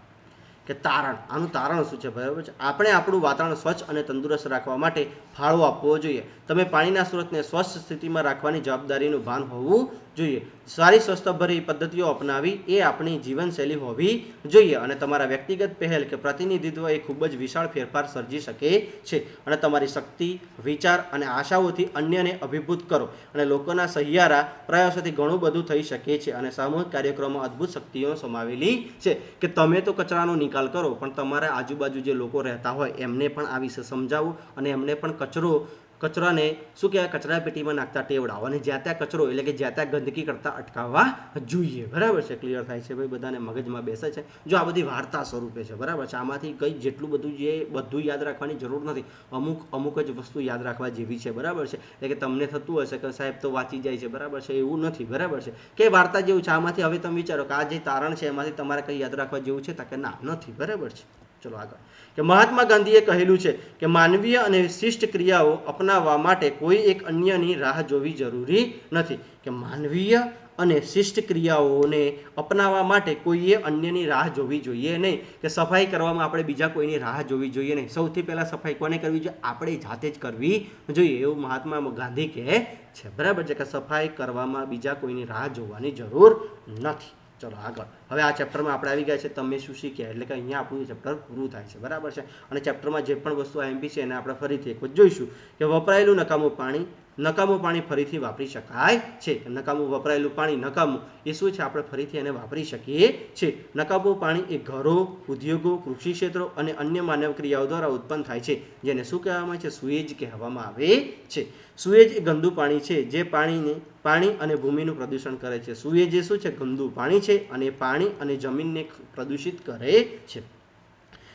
કે તારણ. આનું તારણ શું છે? બરાબર છે, આપણે આપણું વાતાવરણ સ્વચ્છ અને તંદુરસ્ત રાખવા માટે ફાળો આપવો જોઈએ. તમે પાણીના સ્ત્રોતને સ્વચ્છ સ્થિતિમાં રાખવાની જવાબદારીનું ભાન હોવું જોઈએ. સારી સ્વસ્થભરી પદ્ધતિઓ અપનાવી એ આપણી જીવનશૈલી હોવી જોઈએ. અને તમારા વ્યક્તિગત પહેલ કે પ્રતિનિધિત્વ એ ખૂબ જ વિશાળ ફેરફાર સર્જી શકે છે. અને તમારી શક્તિ, વિચાર અને આશાઓથી અન્યને અભિભૂત કરો. અને લોકોના સહિયારા પ્રયાસોથી ઘણું બધું થઈ શકે છે. અને સામૂહિક કાર્યક્રમમાં અદ્ભુત શક્તિઓ સમાવેલી છે. કે તમે તો કચરાનો નિકાલ કરો, પણ તમારા આજુબાજુ જે લોકો રહેતા હોય એમને પણ આ વિશે સમજાવો અને એમને પણ કચરાને શું કહેવાય, કચરા પેટીમાં નાખતા ટેવડાવો. અને જ્યાં ત્યાં કચરો એટલે કે જ્યાં ત્યાં ગંદકી કરતા અટકાવવા જોઈએ. બરાબર છે, ક્લિયર થાય છે ભાઈ, બધાને મગજમાં બેસે છે. જો આ બધી વાર્તા સ્વરૂપે છે. બરાબર છે, આમાંથી કંઈ જેટલું બધું બધું યાદ રાખવાની જરૂર નથી. અમુક જ વસ્તુ યાદ રાખવા જેવી છે. બરાબર છે, એટલે કે તમને થતું હશે કે સાહેબ તો વાંચી જાય છે. બરાબર છે, એવું નથી. બરાબર છે, કે વાર્તા જેવું છે. આમાંથી હવે તમે વિચારો કે આ જે તારણ છે એમાંથી તમારે કંઈ યાદ રાખવા જેવું છે કે ના, નથી. બરાબર છે, ચલો આગળ. કે મહાત્મા ગાંધીએ કહેલું છે કે માનવીય અને શિષ્ટ ક્રિયાઓ અપનાવવા માટે કોઈ એક અન્યની રાહ જોવી જરૂરી નથી. કે માનવીય અને શિષ્ટ ક્રિયાઓને અપનાવવા માટે કોઈએ અન્યની રાહ જોવી જોઈએ નહીં. કે સફાઈ કરવામાં આપણે બીજા કોઈની રાહ જોવી જોઈએ નહીં. સૌથી પહેલાં સફાઈ કોને કરવી જોઈએ? આપણે જાતે જ કરવી જોઈએ, એવું મહાત્મા ગાંધી કહે છે. બરાબર છે, કે સફાઈ કરવામાં બીજા કોઈની રાહ જોવાની જરૂર નથી. ચલો આગળ. હવે આ ચેપ્ટરમાં આપણે આવી ગયા છે તમે શું શીખ્યા, એટલે કે અહીંયા આપણું ચેપ્ટર પૂરું થાય છે. બરાબર છે, અને ચેપ્ટરમાં જે પણ વસ્તુ આઈએમપી છે એને આપણે ફરીથી એક વખત જોઈશું. કે વપરાયેલું નકામું પાણી ફરીથી વાપરી શકાય છે. નકામું વપરાયેલું પાણી નકામું એ શું છે? આપણે ફરીથી એને વાપરી શકીએ છીએ. નકામું પાણી એ ઘરો, ઉદ્યોગો, કૃષિ ક્ષેત્રો અને અન્ય માનવ ક્રિયાઓ દ્વારા ઉત્પન્ન થાય છે, જેને શું કહેવામાં આવે છે? સુએજ કહેવામાં આવે છે. સુએજ એ ગંદુ પાણી છે જે પાણી અને ભૂમિનું પ્રદૂષણ કરે છે. સુએજ એ શું છે? ગંદુ પાણી છે અને પાણી અને જમીનને પ્રદૂષિત કરે છે.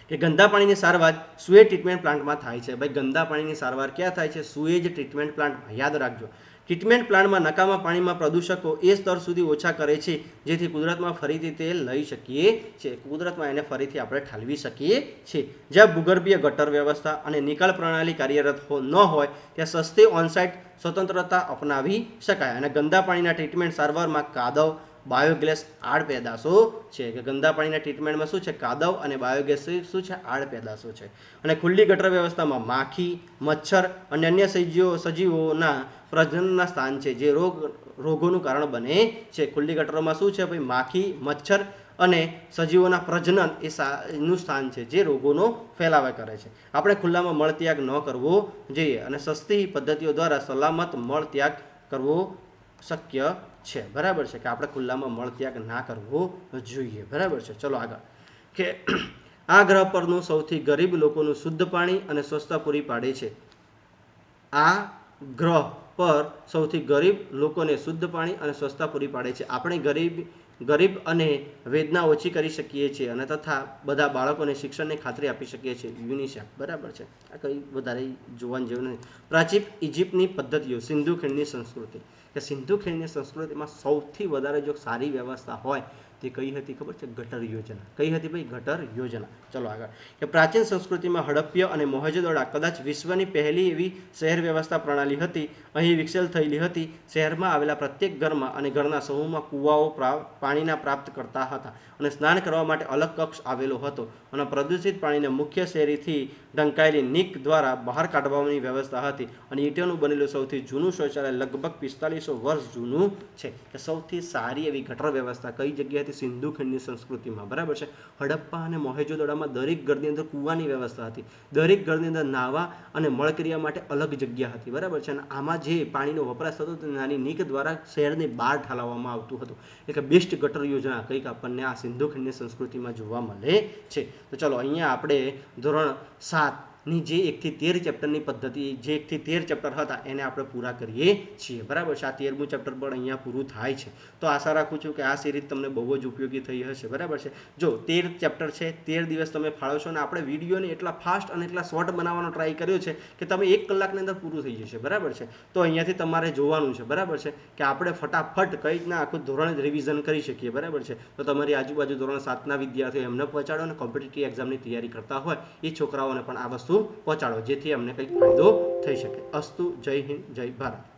કે ગંદા પાણીની સારવાર સુએજ ટ્રીટમેન્ટ પ્લાન્ટમાં થાય છે. ભાઈ, ગંદા પાણીની સારવાર ક્યાં થાય છે? સુએજ ટ્રીટમેન્ટ પ્લાન્ટમાં. યાદ રાખજો. ટ્રીટમેન્ટ પ્લાન્ટમાં નકામા પાણીમાં પ્રદૂષકો એ સ્તર સુધી ઓછા કરે છે જેથી કુદરતમાં ફરીથી તે લઈ શકીએ છીએ. કુદરતમાં એને ફરીથી આપણે ઠાલવી શકીએ છીએ. જ્યાં ભૂગર્ભીય ગટર વ્યવસ્થા અને નિકાલ પ્રણાલી કાર્યરત ન હોય ત્યાં સસ્તી ઓનસાઇટ સ્વતંત્રતા અપનાવી શકાય. અને ગંદા પાણીના ટ્રીટમેન્ટ સારવારમાં કાદવ, બાયોગેસ આડ પેદાશો છે. કે ગંદા પાણીના ટ્રીટમેન્ટમાં શું છે? કાદવ અને બાયોગેસ શું છે? આડ પેદાશો છે. અને ખુલ્લી ગટર વ્યવસ્થામાં માખી, મચ્છર અને અન્ય સજીવોના પ્રજનનના સ્થાન છે જે રોગોનું કારણ બને છે. ખુલ્લી ગટરોમાં શું છે ભાઈ? માખી, મચ્છર અને સજીવોના પ્રજનન એનું સ્થાન છે જે રોગોનો ફેલાવા કરે છે. આપણે ખુલ્લામાં મળત્યાગ ન કરવો જોઈએ અને સસ્તી પદ્ધતિઓ દ્વારા સલામત મળત્યાગ કરવો શક્ય છે. બરાબર છે, કે આપણે ખુલ્લામાં મળત્યાગ ના કરવો જોઈએ. બરાબર છે, ચલો આગળ. કે આ ગ્રહ પરનું સૌથી ગરીબ લોકોનું શુદ્ધ પાણી અને સ્વચ્છતા પૂરી પાડે છે. આ ગ્રહ પર સૌથી ગરીબ લોકોને શુદ્ધ પાણી અને સ્વચ્છતા પૂરી પાડે છે. આપણે ગરીબ અને વેદના ઓછી કરી શકીએ છીએ અને તથા બધા બાળકોને શિક્ષણની ખાતરી આપી શકીએ છીએ. યુનિસેફ. બરાબર છે, આ કંઈ વધારે જોવાનું જેવું નથી. પ્રાચીન ઇજિપ્તની પદ્ધતિઓ. સિંધુ ખીણની સંસ્કૃતિ. કે સિંધુ ખીણની સંસ્કૃતિમાં સૌથી વધારે જો સારી વ્યવસ્થા હોય તે કઈ હતી ખબર છે? ગટર યોજના. કઈ હતી ભાઈ? ગટર યોજના. ચલો આગળ. કે પ્રાચીન સંસ્કૃતિમાં હડપ્પા અને મોહેંજો-દડો કદાચ વિશ્વની પહેલી એવી શહેર વ્યવસ્થા પ્રણાલી હતી. અહીં વિકસિત થયેલી હતી. શહેરમાં આવેલા પ્રત્યેક ઘરમાં અને ઘરના સમૂહમાં કૂવાઓ પાણીના પ્રાપ્ત કરતા હતા અને સ્નાન કરવા માટે અલગ કક્ષ આવેલો હતો. અને પ્રદૂષિત પાણીને મુખ્ય શેરીથી ઢંકાયેલી નીક દ્વારા બહાર કાઢવાની વ્યવસ્થા હતી. અને ઈંટોનું બનેલું સૌથી જૂનું શૌચાલય લગભગ 4500 વર્ષ જૂનું છે. કે સૌથી સારી એવી ગટર વ્યવસ્થા કઈ જગ્યાએ હતી? સિંધુ ખીણની સંસ્કૃતિમાં. બરાબર છે, હડપ્પા અને મોહેંજો-દડોમાં દરેક ઘરની અંદર કૂવાની વ્યવસ્થા હતી. દરેક ઘરની અંદર નાહવા અને મળક્રિયા માટે અલગ જગ્યા હતી. બરાબર છે, અને આમાં જે પાણીનો વપરાશ થતો હતો નાની નીક દ્વારા શહેરની બહાર ઠાલવવામાં આવતું હતું. એટલે બેસ્ટ ગટર યોજના કંઈક આપણને આ સિંધુ ખીણની સંસ્કૃતિમાં જોવા મળે છે. તો ચલો અહીંયા આપણે ધોરણ 7ની જે 1 થી 13 ચેપ્ટરની પદ્ધતિ, જે 1 થી 13 ચેપ્ટર હતા એને આપણે પૂરા કરીએ છીએ. બરાબર છે, આ 13મું ચેપ્ટર પણ અહીંયા પૂરું થાય છે. તો આશા રાખું છું કે આ સિરીઝ તમને બહુ જ ઉપયોગી થઈ હશે. બરાબર છે, જો 13 ચેપ્ટર છે, 13 દિવસ તમે ફાળવશો અને આપણે વિડીયોને એટલા ફાસ્ટ અને એટલા શોર્ટ બનાવવાનો ટ્રાય કર્યો છે કે તમે 1 કલાકની અંદર પૂરું થઈ જશે. બરાબર છે, તો અહીંયાથી તમારે જોવાનું છે. બરાબર છે, કે આપણે ફટાફટ કઈ રીતના આખું ધોરણ રિવિઝન કરી શકીએ. બરાબર છે, તો તમારી આજુબાજુ ધોરણ 7ના વિદ્યાર્થીઓ એમને પહોંચાડો અને કોમ્પિટિટિવ એક્ઝામની તૈયારી કરતા હોય એ છોકરાઓને પણ આ વસ્તુ પહોંચાડો જેથી અમને કંઈક ફાયદો થઈ શકે. અસ્તુ. જય હિન્દ, જય ભારત.